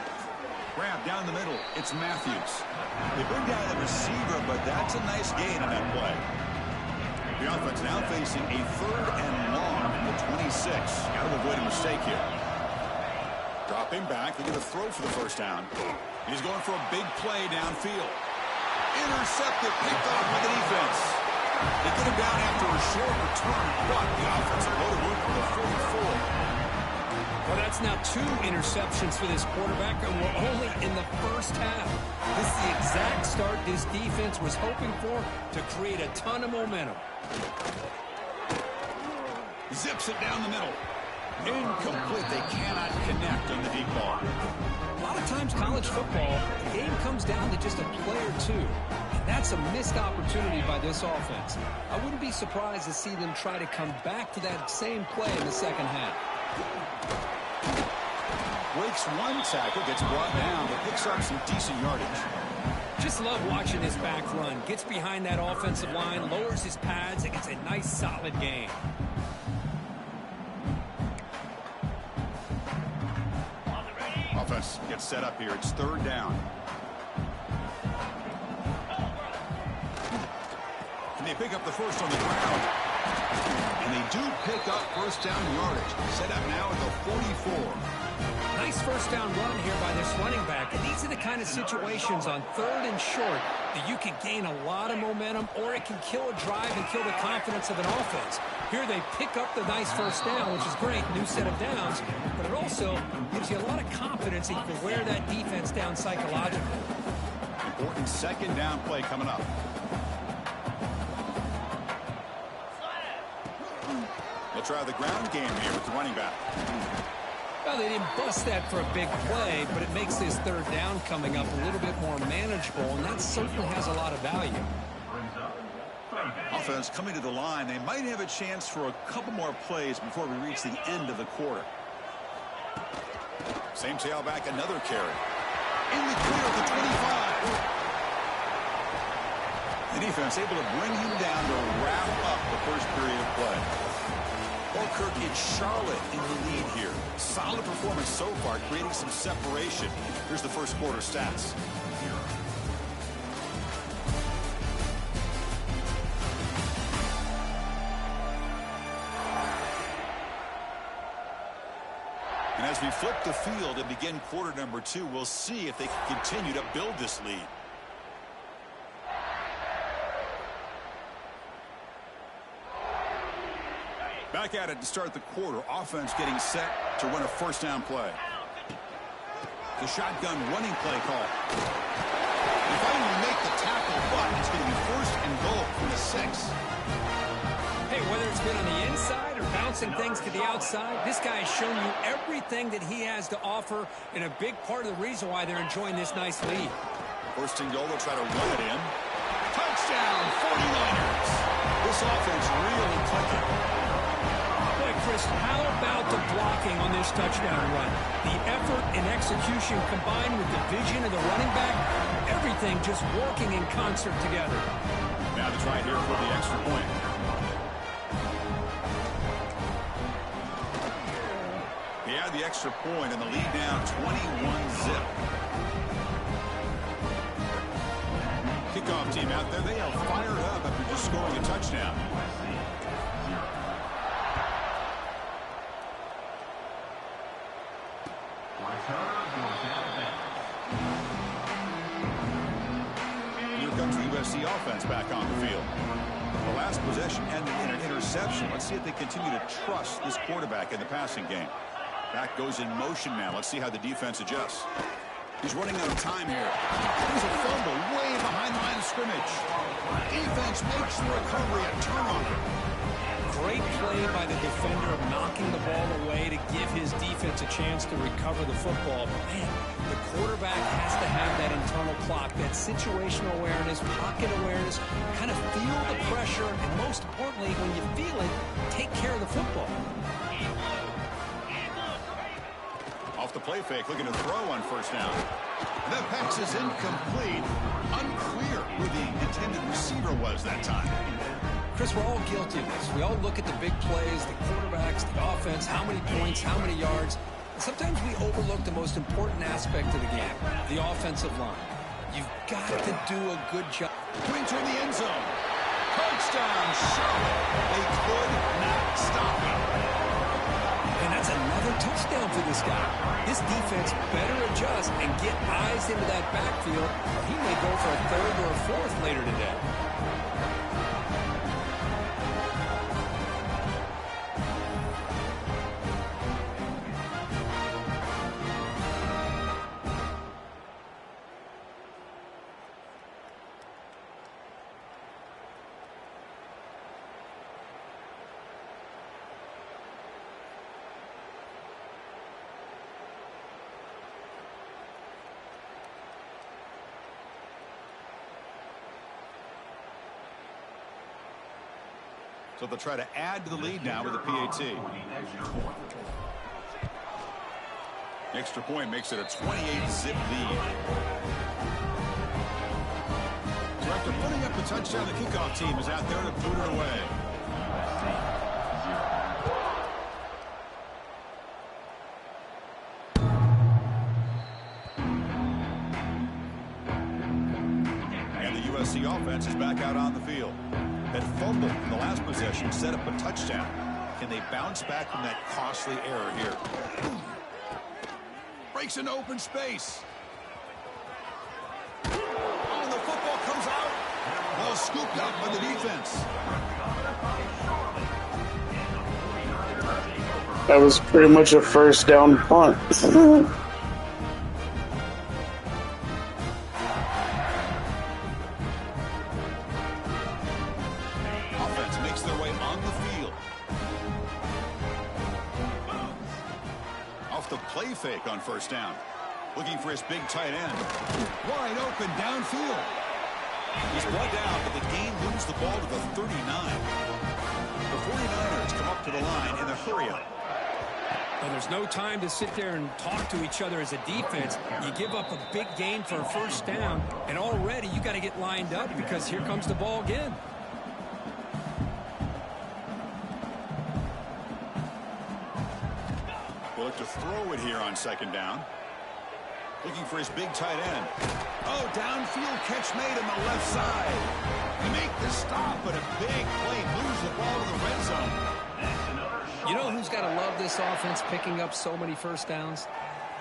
Grab down the middle. It's Matthews. They bring down the receiver, but that's a nice gain on that play. The offense now facing a 3rd and long at the 26. Got to avoid a mistake here. Dropping back, looking to throw for the first down. He's going for a big play downfield. Intercepted, picked off by the defense. They get him down after a short return, but the offensive load of work for the 44. Well, that's now 2 interceptions for this quarterback, and we're only in the first half. This is the exact start this defense was hoping for to create a ton of momentum. Zips it down the middle. Incomplete. They cannot connect on the deep ball. A lot of times college football, the game comes down to just a play or two. And that's a missed opportunity by this offense. I wouldn't be surprised to see them try to come back to that same play in the second half. Breaks one tackle, gets brought down, but picks up some decent yardage. Just love watching this back run. Gets behind that offensive line, lowers his pads, and gets a nice solid gain. Offense gets set up here. It's 3rd down. And they pick up the first on the ground. And they do pick up first down yardage. Set up now at the 44. Nice first down run here by this running back. And these are the kind of situations on 3rd and short that you can gain a lot of momentum, or it can kill a drive and kill the confidence of an offense. Here they pick up the nice first down, which is great, new set of downs, but it also gives you a lot of confidence that you can wear that defense down psychologically. Important 2nd down play coming up. They'll try the ground game here with the running back. Well, they didn't bust that for a big play, but it makes this 3rd down coming up a little bit more manageable, and that certainly has a lot of value. Offense coming to the line. They might have a chance for a couple more plays before we reach the end of the quarter. Same tailback, another carry. In the clear at the 25. The defense able to bring him down to wrap up the first period of play. Kirk in Charlotte in the lead here. Solid performance so far, creating some separation. Here's the first quarter stats. And as we flip the field and begin quarter number 2, we'll see if they can continue to build this lead. Back at it to start the quarter. Offense getting set to run a first down play. The shotgun running play call. They finally make the tackle, but it's going to be 1st and goal from the 6. Hey, whether it's been on the inside or bouncing things to the outside, this guy has shown you everything that he has to offer, and a big part of the reason why they're enjoying this nice lead. 1st and goal, they'll try to run it in. Touchdown, 49ers. This offense really clicking. Chris, how about the blocking on this touchdown run? The effort and execution combined with the vision of the running back, everything just working in concert together. Now to try here for the extra point. He had the extra point and the lead now 21-zip. Kickoff team out there, they are fired up after just scoring a touchdown. Here comes the USC offense back on the field. The last possession ended in an interception. Let's see if they continue to trust this quarterback in the passing game. Back goes in motion now. Let's see how the defense adjusts. He's running out of time here. There's a fumble way behind the line of scrimmage. Defense makes the recovery, a turnover. Great play by the defender, knocking the ball away to give his defense a chance to recover the football. But man, the quarterback has to have that internal clock, that situational awareness, pocket awareness, kind of feel the pressure, and most importantly, when you feel it, take care of the football. Off the play fake, looking to throw on first down. The pass is incomplete. Unclear who the intended receiver was that time. Chris, we're all guilty of this. We all look at the big plays, the quarterbacks, the offense, how many points, how many yards. Sometimes we overlook the most important aspect of the game, the offensive line. You've got to do a good job. Points from the end zone. Touchdown, Charlotte. They could not stop him. And that's another touchdown for this guy. This defense better adjust and get eyes into that backfield, or he may go for a third or a fourth later today. So they'll try to add to the lead now with a PAT. Extra point makes it a 28-zip lead. So after putting up the touchdown, the kickoff team is out there to boot it away. And the USC offense is back out on the field. That fumble in the last possession set up a touchdown. Can they bounce back from that costly error here? Breaks into open space. Oh, the football comes out. Ball scooped up by the defense. That was pretty much a first down punt. Fake on first down. Looking for his big tight end. Wide open downfield. He's brought down, but the game moves the ball to the 39. The 49ers come up to the line in the hurry-up. Well, there's no time to sit there and talk to each other as a defense. You give up a big gain for a first down, and already you got to get lined up because here comes the ball again. Look to throw it here on second down. Looking for his big tight end. Oh, downfield catch made on the left side. They make the stop, but a big play moves the ball to the red zone. You know who's got to love this offense picking up so many first downs?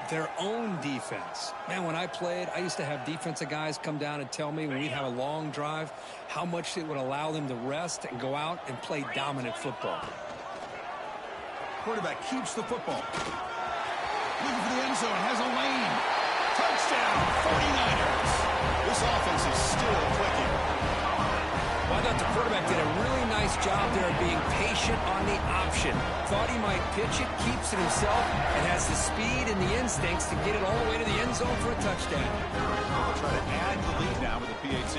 Their own defense. Man, when I played, I used to have defensive guys come down and tell me when we'd have a long drive how much it would allow them to rest and go out and play dominant football. Quarterback keeps the football. Looking for the end zone. Has a lane. Touchdown, 49ers. This offense is still clicking. Well, I thought the quarterback did a really nice job there of being patient on the option. Thought he might pitch it, keeps it himself, and has the speed and the instincts to get it all the way to the end zone for a touchdown. They'll try to add to the lead now with the PAT.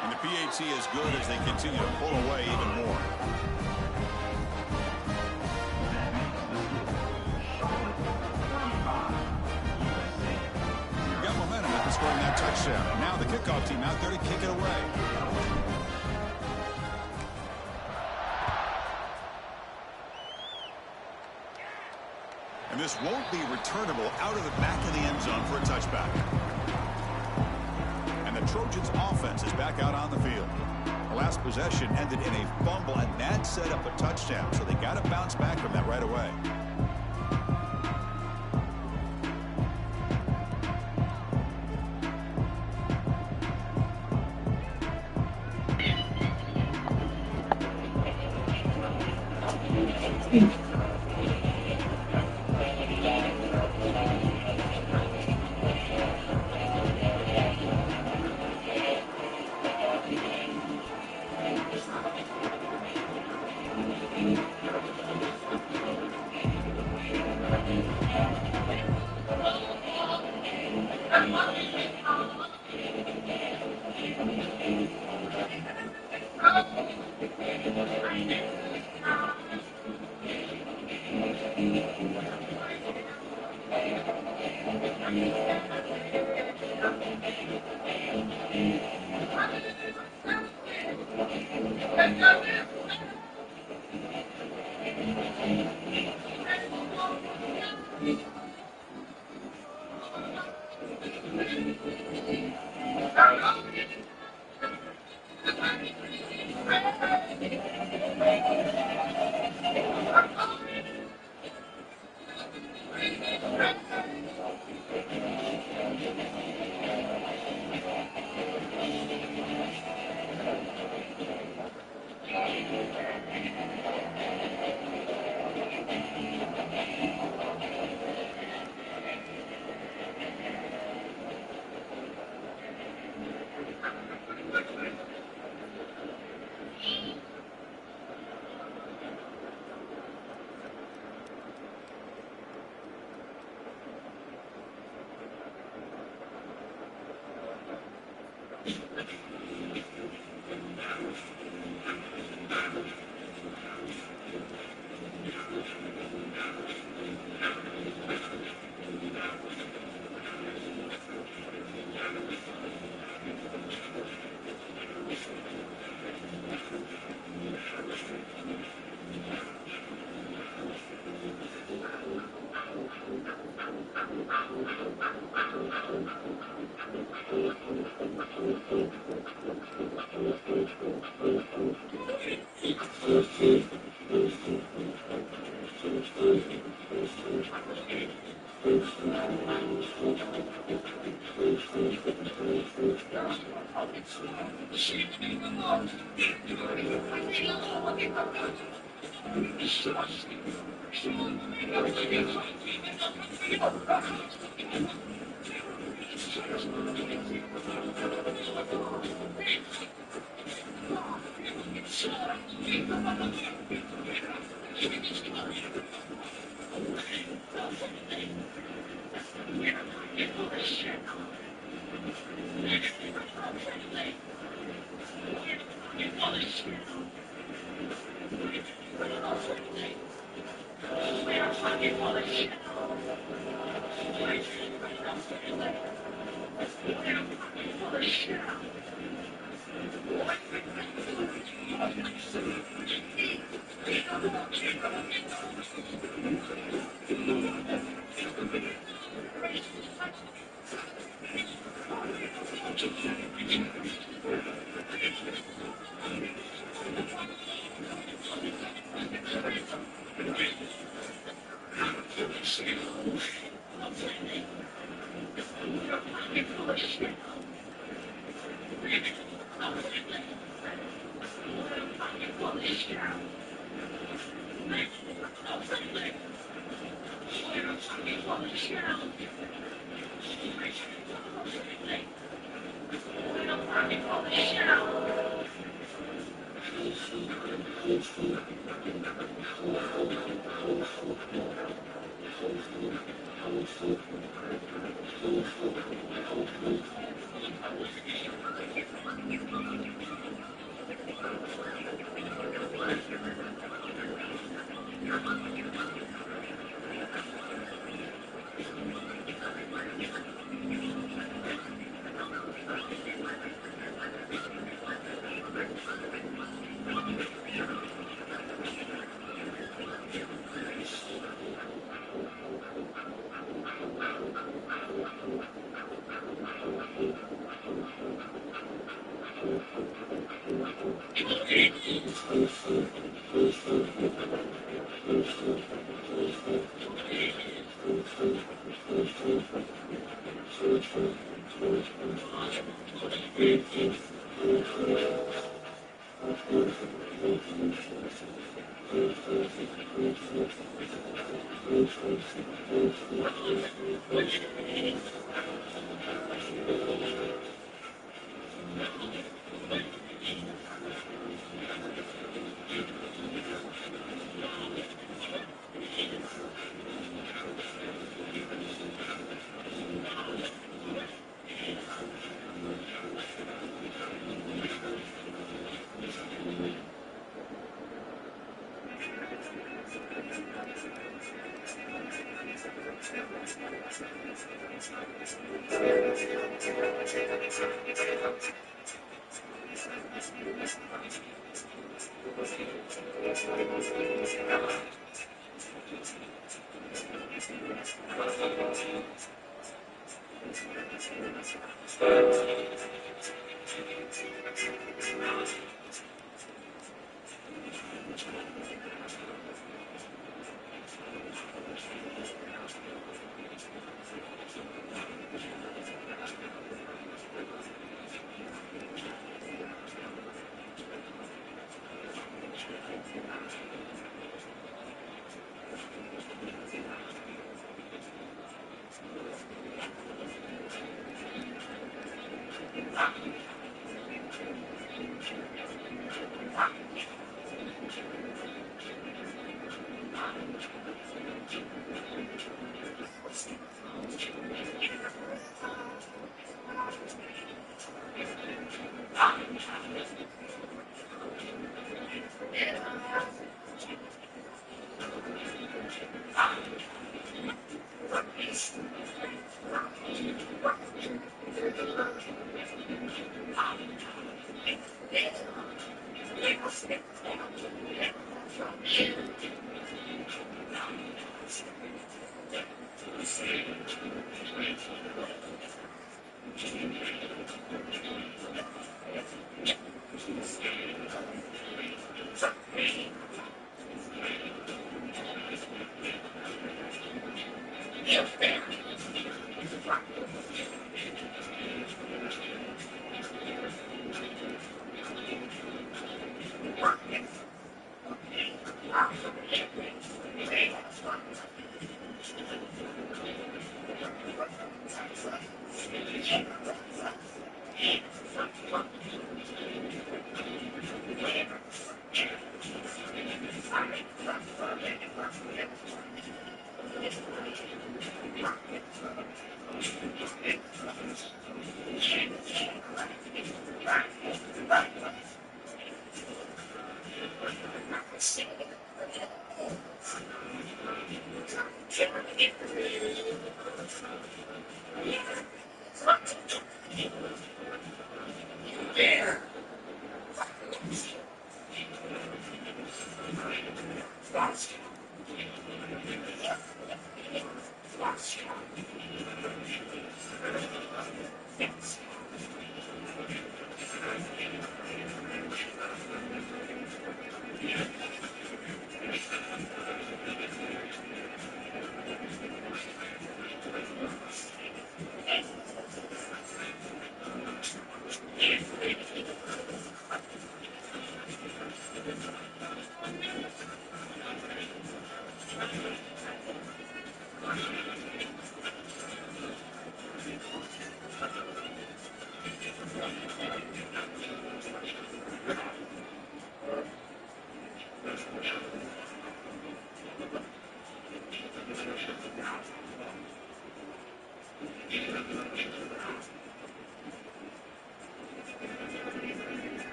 And the PAT is good as they continue to pull away even more. Scoring that touchdown. Now the kickoff team out there to kick it away. And this won't be returnable out of the back of the end zone for a touchback. And the Trojans offense is back out on the field. The last possession ended in a fumble, and that set up a touchdown. So they got to bounce back from that right away.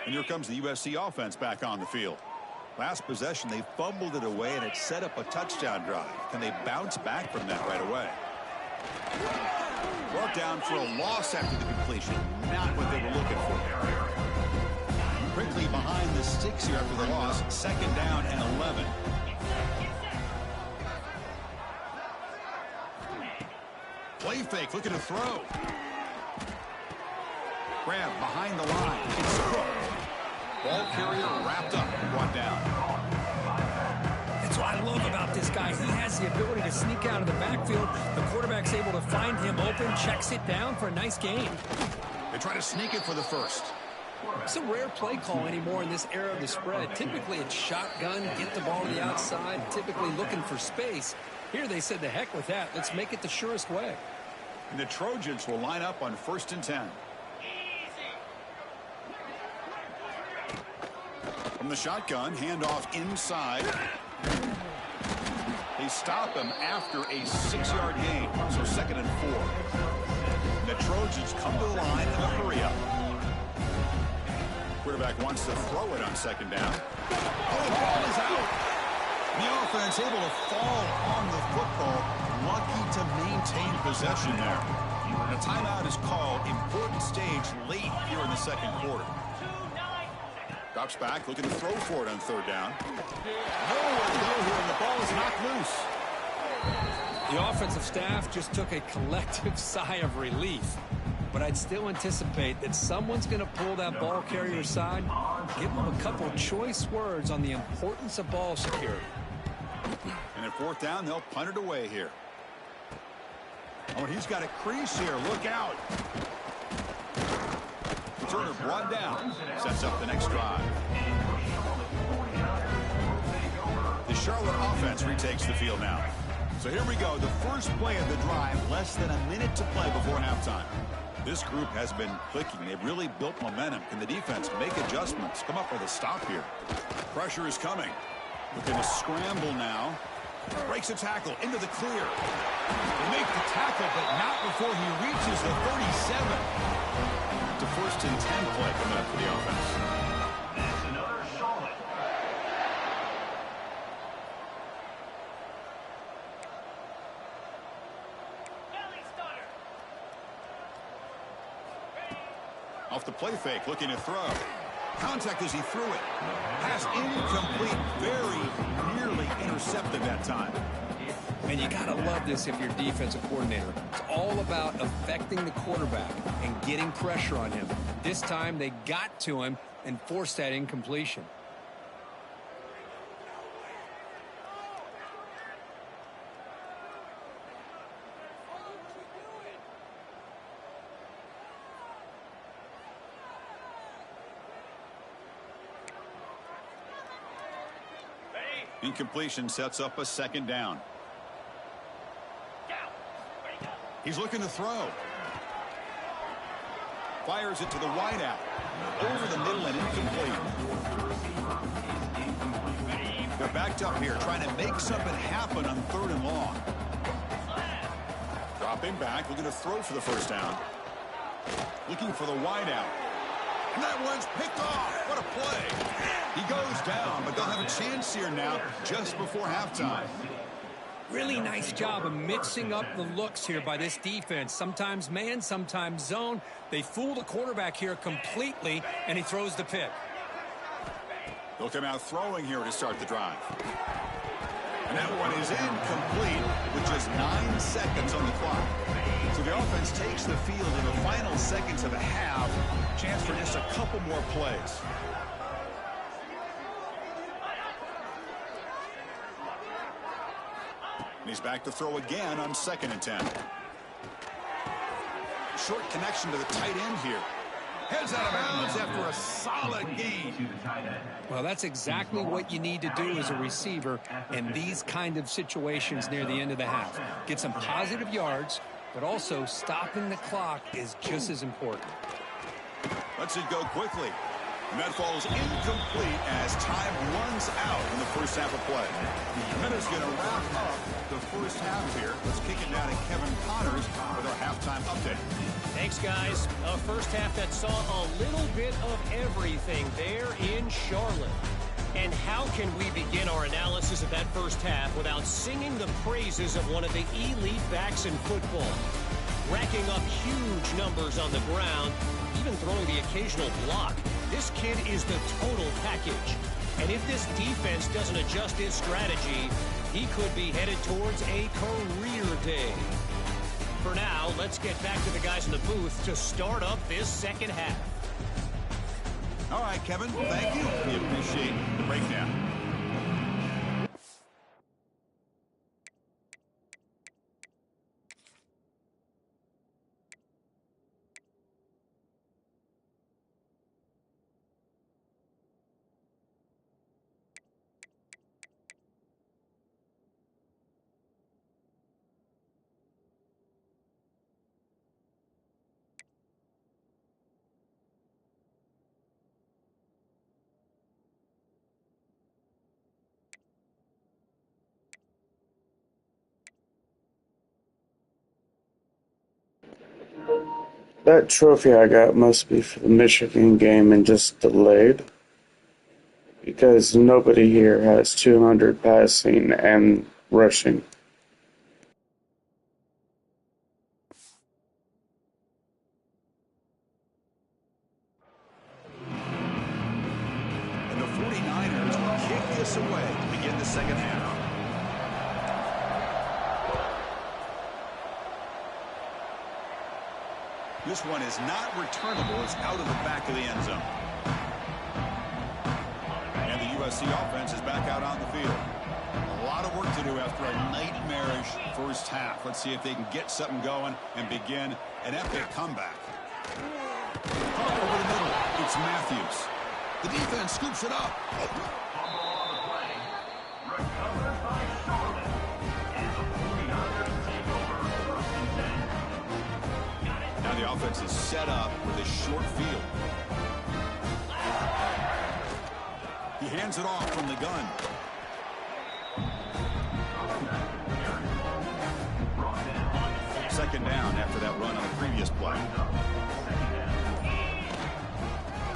And here comes the USC offense back on the field. Last possession, they fumbled it away, and it set up a touchdown drive. Can they bounce back from that right away? Brought down for a loss after the completion. Not what they were looking for. Quickly behind the sticks here after the loss. 2nd down and 11. Play fake, looking to throw. Grab behind the line. It's Cook. Ball carrier wrapped up, brought down. That's what I love about this guy. He has the ability to sneak out of the backfield. The quarterback's able to find him open, checks it down for a nice gain. They try to sneak it for the first. It's a rare play call anymore in this era of the spread. Typically, it's shotgun, get the ball to the outside, typically looking for space. Here they said, the heck with that. Let's make it the surest way. And the Trojans will line up on 1st and 10. From the shotgun, handoff inside. They stop him after a 6-yard gain, so 2nd and 4. And the Trojans come to the line in a hurry-up. Quarterback wants to throw it on 2nd down. Oh, the ball is out. The offense able to fall on the football. Lucky to maintain possession there. And a timeout is called. Important stage late here in the 2nd quarter. Drops back, looking to throw for it on 3rd down. Nowhere to go here, and the ball is knocked loose. The offensive staff just took a collective sigh of relief. But I'd still anticipate that someone's going to pull that ball carrier aside, give him a couple choice words on the importance of ball security. And at 4th down, they'll punt it away here. Oh, and he's got a crease here. Look out. Turner brought down. Sets up the next drive. The Charlotte offense retakes the field now. So here we go. The first play of the drive. Less than a minute to play before halftime. This group has been clicking. They've really built momentum. Can the defense make adjustments? Come up with a stop here. Pressure is coming. Looking to scramble now. Breaks a tackle into the clear. They make the tackle, but not before he reaches the 37. The 1st and 10 play coming up for the offense. That's another Charlotte. Off the play fake, looking to throw. Contact as he threw it. Pass incomplete, very nearly intercepted that time. And you got to love this if you're a defensive coordinator. It's all about affecting the quarterback and getting pressure on him. This time they got to him and forced that incompletion. Incompletion sets up a 2nd down. He's looking to throw. Fires it to the wideout. Over the middle and incomplete. They're backed up here, trying to make something happen on 3rd and long. Dropping back, looking to throw for the 1st down. Looking for the wideout. And that one's picked off. What a play. He goes down, but they'll have a chance here now just before halftime. Really nice job of mixing up the looks here by this defense. Sometimes man, sometimes zone. They fool the quarterback here completely, and he throws the pick. They'll come out throwing here to start the drive. And that one is incomplete with just 9 seconds on the clock. So the offense takes the field in the final seconds of a half. Chance for just a couple more plays. And he's back to throw again on 2nd and 10. Short connection to the tight end here. Heads out of bounds after a solid gain. Well, that's exactly what you need to do as a receiver in these kind of situations near the end of the half. Get some positive yards, but also stopping the clock is just as important. Lets it go quickly. And that falls incomplete as time runs out in the first half of play. And that is going to wrap up the first half here. Let's kick it down to Kevin Connors with our halftime update. Thanks, guys. A first half that saw a little bit of everything there in Charlotte. And how can we begin our analysis of that first half without singing the praises of one of the elite backs in football? Racking up huge numbers on the ground, even throwing the occasional block. This kid is the total package. And if this defense doesn't adjust its strategy, he could be headed towards a career day. For now, let's get back to the guys in the booth to start up this second half. All right, Kevin, thank you. We appreciate the breakdown. That trophy I got must be for the Michigan game and just delayed. Because nobody here has 200 passing and rushing. And the 49ers will kick this away to begin the second half. This one is not returnable. It's out of the back of the end zone. And the USC offense is back out on the field. A lot of work to do after a nightmarish first half. Let's see if they can get something going and begin an epic comeback. Over the middle, it's Matthews. The defense scoops it up. Now the offense is set up with a short field. He hands it off from the gun. Second down after that run on the previous play.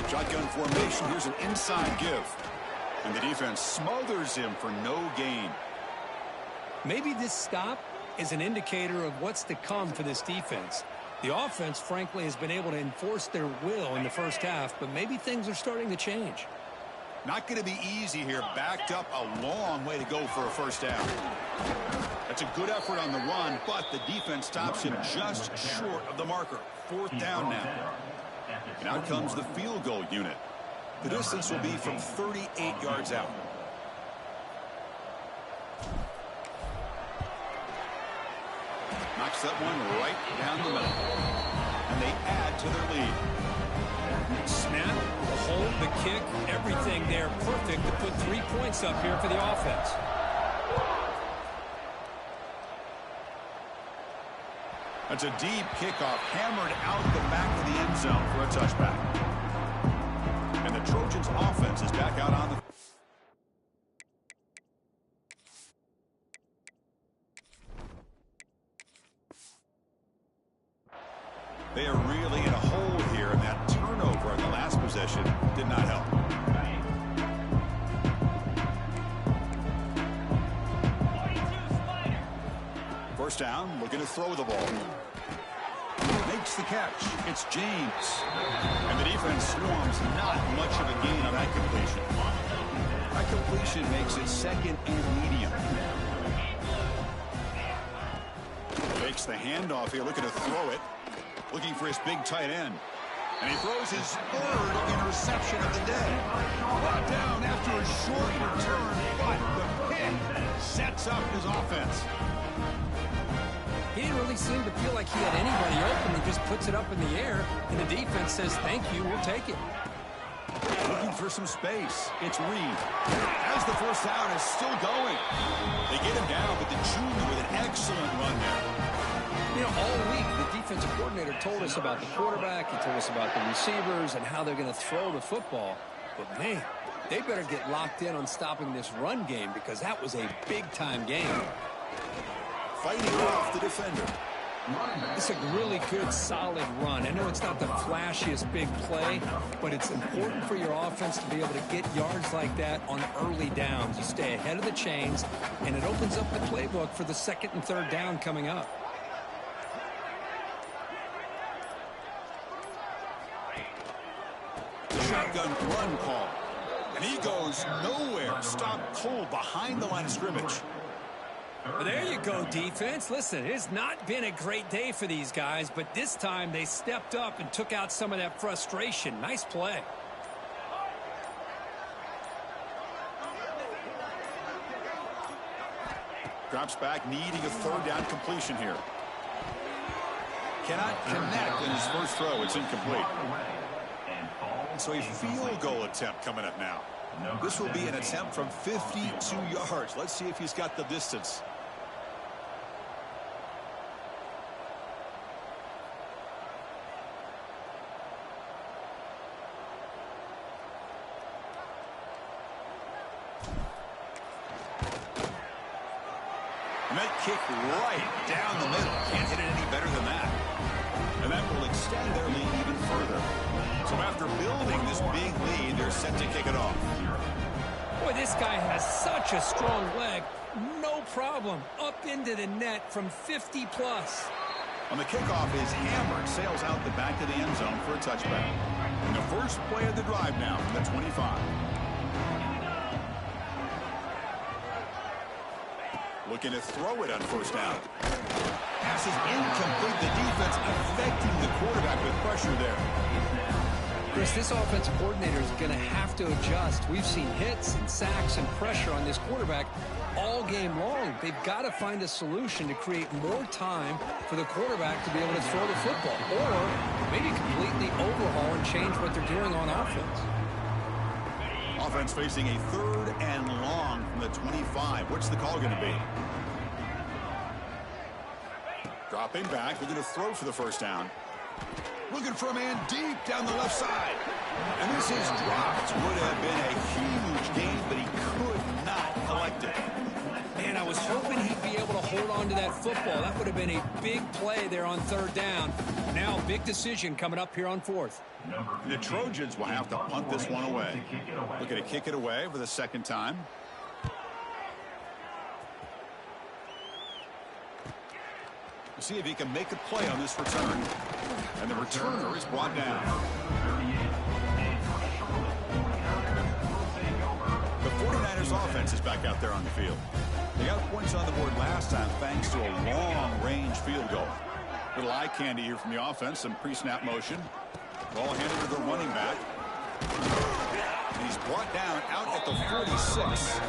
Shotgun formation. Here's an inside give. And the defense smothers him for no gain. Maybe this stop is an indicator of what's to come for this defense. The offense, frankly, has been able to enforce their will in the first half, but maybe things are starting to change. Not going to be easy here. Backed up a long way to go for a first down. That's a good effort on the run, but the defense stops him just short of the marker. Fourth down now. And out comes the field goal unit. The distance will be from 38 yards out. Knocks that one right down the middle. And they add to their lead. Snap, the hold, the kick, everything there perfect to put 3 points up here for the offense. That's a deep kickoff, hammered out the back of the end zone for a touchback. And the Trojans' offense is back out on the... They are really in a hole here, and that turnover in the last possession did not help. First down, looking to throw the ball. Makes the catch. It's James. And the defense swarms not much of a gain on that completion. That completion makes it second and medium. Takes the handoff here, looking to throw it. Looking for his big tight end. And he throws his third interception of the day. Brought down after a short return, but the pick sets up his offense. He didn't really seem to feel like he had anybody open. He just puts it up in the air, and the defense says, thank you, we'll take it. Looking for some space. It's Reed. As the first down is still going. They get him down, but the junior with an excellent run there. You know, all week, the defensive coordinator told us about the quarterback. He told us about the receivers and how they're going to throw the football. But, man, they better get locked in on stopping this run game because that was a big-time game. Fighting off the defender. It's a really good, solid run. I know it's not the flashiest big play, but it's important for your offense to be able to get yards like that on early downs. You stay ahead of the chains, and it opens up the playbook for the second and third down coming up. Shotgun run call. And he goes nowhere. Stopped cold behind the line of scrimmage. Well, there you go, defense. Listen, it has not been a great day for these guys, but this time they stepped up and took out some of that frustration. Nice play. Drops back, needing a third down completion here. Cannot connect in his first throw. It's incomplete. So a field goal attempt coming up now. This will be an attempt from 52 yards. Let's see if he's got the distance. And that kick right down the middle. Can't hit it any better than that. And that will extend their lead even further. So after building this big lead, they're set to kick it off. Boy, this guy has such a strong leg. No problem. Up into the net from 50-plus. On the kickoff, his hammer sails out the back of the end zone for a touchback. And the first play of the drive now from the 25. Looking to throw it on first down. Pass is incomplete. The defense affecting the quarterback with pressure there. Chris, this offensive coordinator is going to have to adjust. We've seen hits and sacks and pressure on this quarterback all game long. They've got to find a solution to create more time for the quarterback to be able to throw the football, or maybe completely overhaul and change what they're doing on offense. Offense facing a third and long from the 25. What's the call going to be? Dropping back, looking to throw for the first down. Looking for a man deep down the left side. And this is dropped. Would have been a huge gain, but he could not collect it. Man, I was hoping he'd be able to hold on to that football. That would have been a big play there on third down. Now, big decision coming up here on fourth. The Trojans will have to punt this one away. Looking to kick it away for the second time. We'll see if he can make a play on this return. And the returner is brought down. The 49ers offense is back out there on the field. They got points on the board last time thanks to a long-range field goal. Little eye candy here from the offense. Some pre-snap motion. Ball handed to the running back. And he's brought down out at the 46.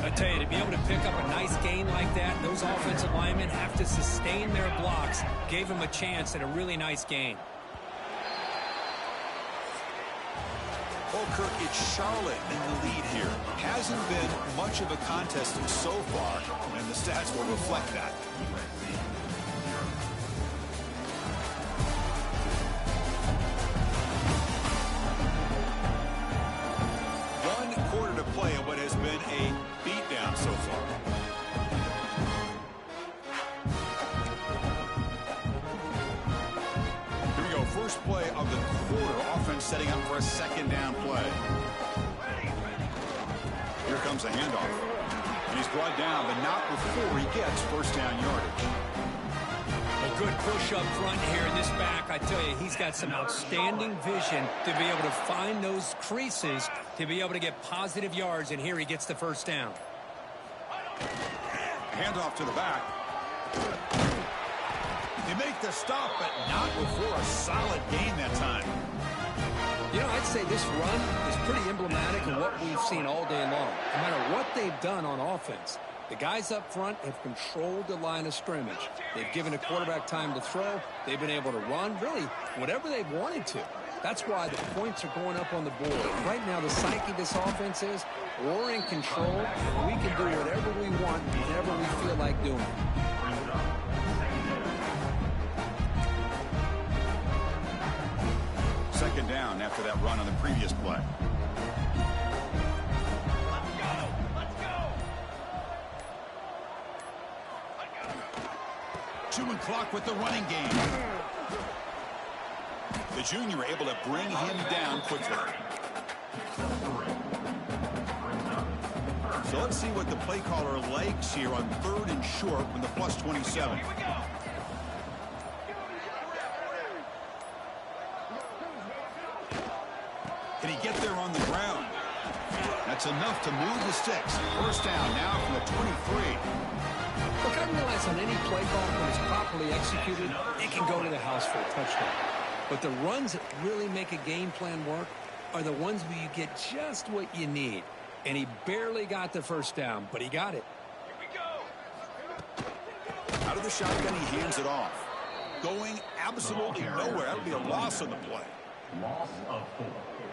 I tell you, to be able to pick up a nice gain like that, those offensive linemen have to sustain their blocks. Gave him a chance at a really nice gain. Well, Kirk, it's Charlotte in the lead here. Hasn't been much of a contest so far, and the stats will reflect that. To play in what has been a beatdown so far. Here we go. First play of the quarter. Offense setting up for a second down play. Here comes the handoff. And he's brought down, but not before he gets first down yardage. A good push up front here in this back. I tell you, he's got some outstanding vision to be able to find those creases to be able to get positive yards, and here he gets the first down. Handoff to the back. They make the stop, but not before a solid gain that time. You know, I'd say this run is pretty emblematic of what we've seen all day long. No matter what they've done on offense, the guys up front have controlled the line of scrimmage. They've given the quarterback time to throw. They've been able to run, really, whatever they've wanted to. That's why the points are going up on the board. Right now, the psyche of this offense is we're in control. We can do whatever we want, whenever we feel like doing it. Second down after that run on the previous play. Chewing clock with the running game. The junior able to bring him down quickly. So let's see what the play caller likes here on 3rd and short from the +27. Here we go. Can he get there on the ground? That's enough to move the sticks. First down now from the 23. Look, I realize on any play call, when it's properly executed, it can go to the house for a touchdown. But the runs that really make a game plan work are the ones where you get just what you need. And he barely got the first down, but he got it. Here we go. Out of the shotgun, he hands it off. Going absolutely nowhere. That would be a loss on the play. Loss of 4.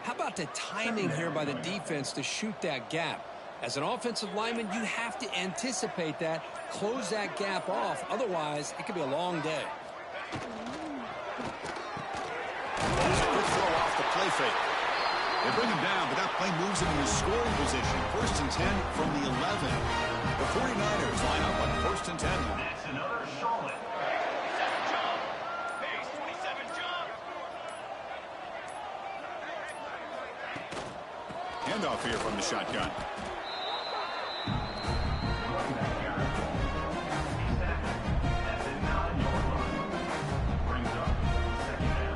How about the timing here by the defense to shoot that gap? As an offensive lineman, you have to anticipate that, close that gap off. Otherwise, it could be a long day. There's a quick throw off the play fake. They bring him down, but that play moves him into scoring position. 1st and 10 from the 11. The 49ers line up on 1st and 10. That's another Charlotte. 27 jump. Base 27 jump. Handoff here from the shotgun. Running back here. He's tackled at the 9-yard line. Brings up 2nd down.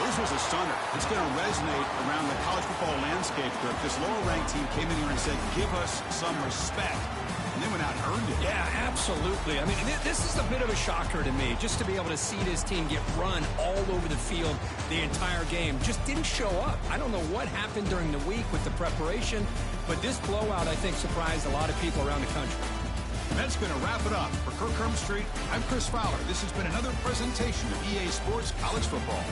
This was a stunner. It's going to resonate around the college football landscape. This lower-ranked team came in here and said, give us some respect. And they went out and earned it. Yeah, absolutely. I mean, this is a bit of a shocker to me, just to be able to see this team get run all over the field the entire game. Just didn't show up. I don't know what happened during the week with the preparation, but this blowout, I think, surprised a lot of people around the country. And that's going to wrap it up. For Kirk Street, I'm Chris Fowler. This has been another presentation of EA Sports College Football.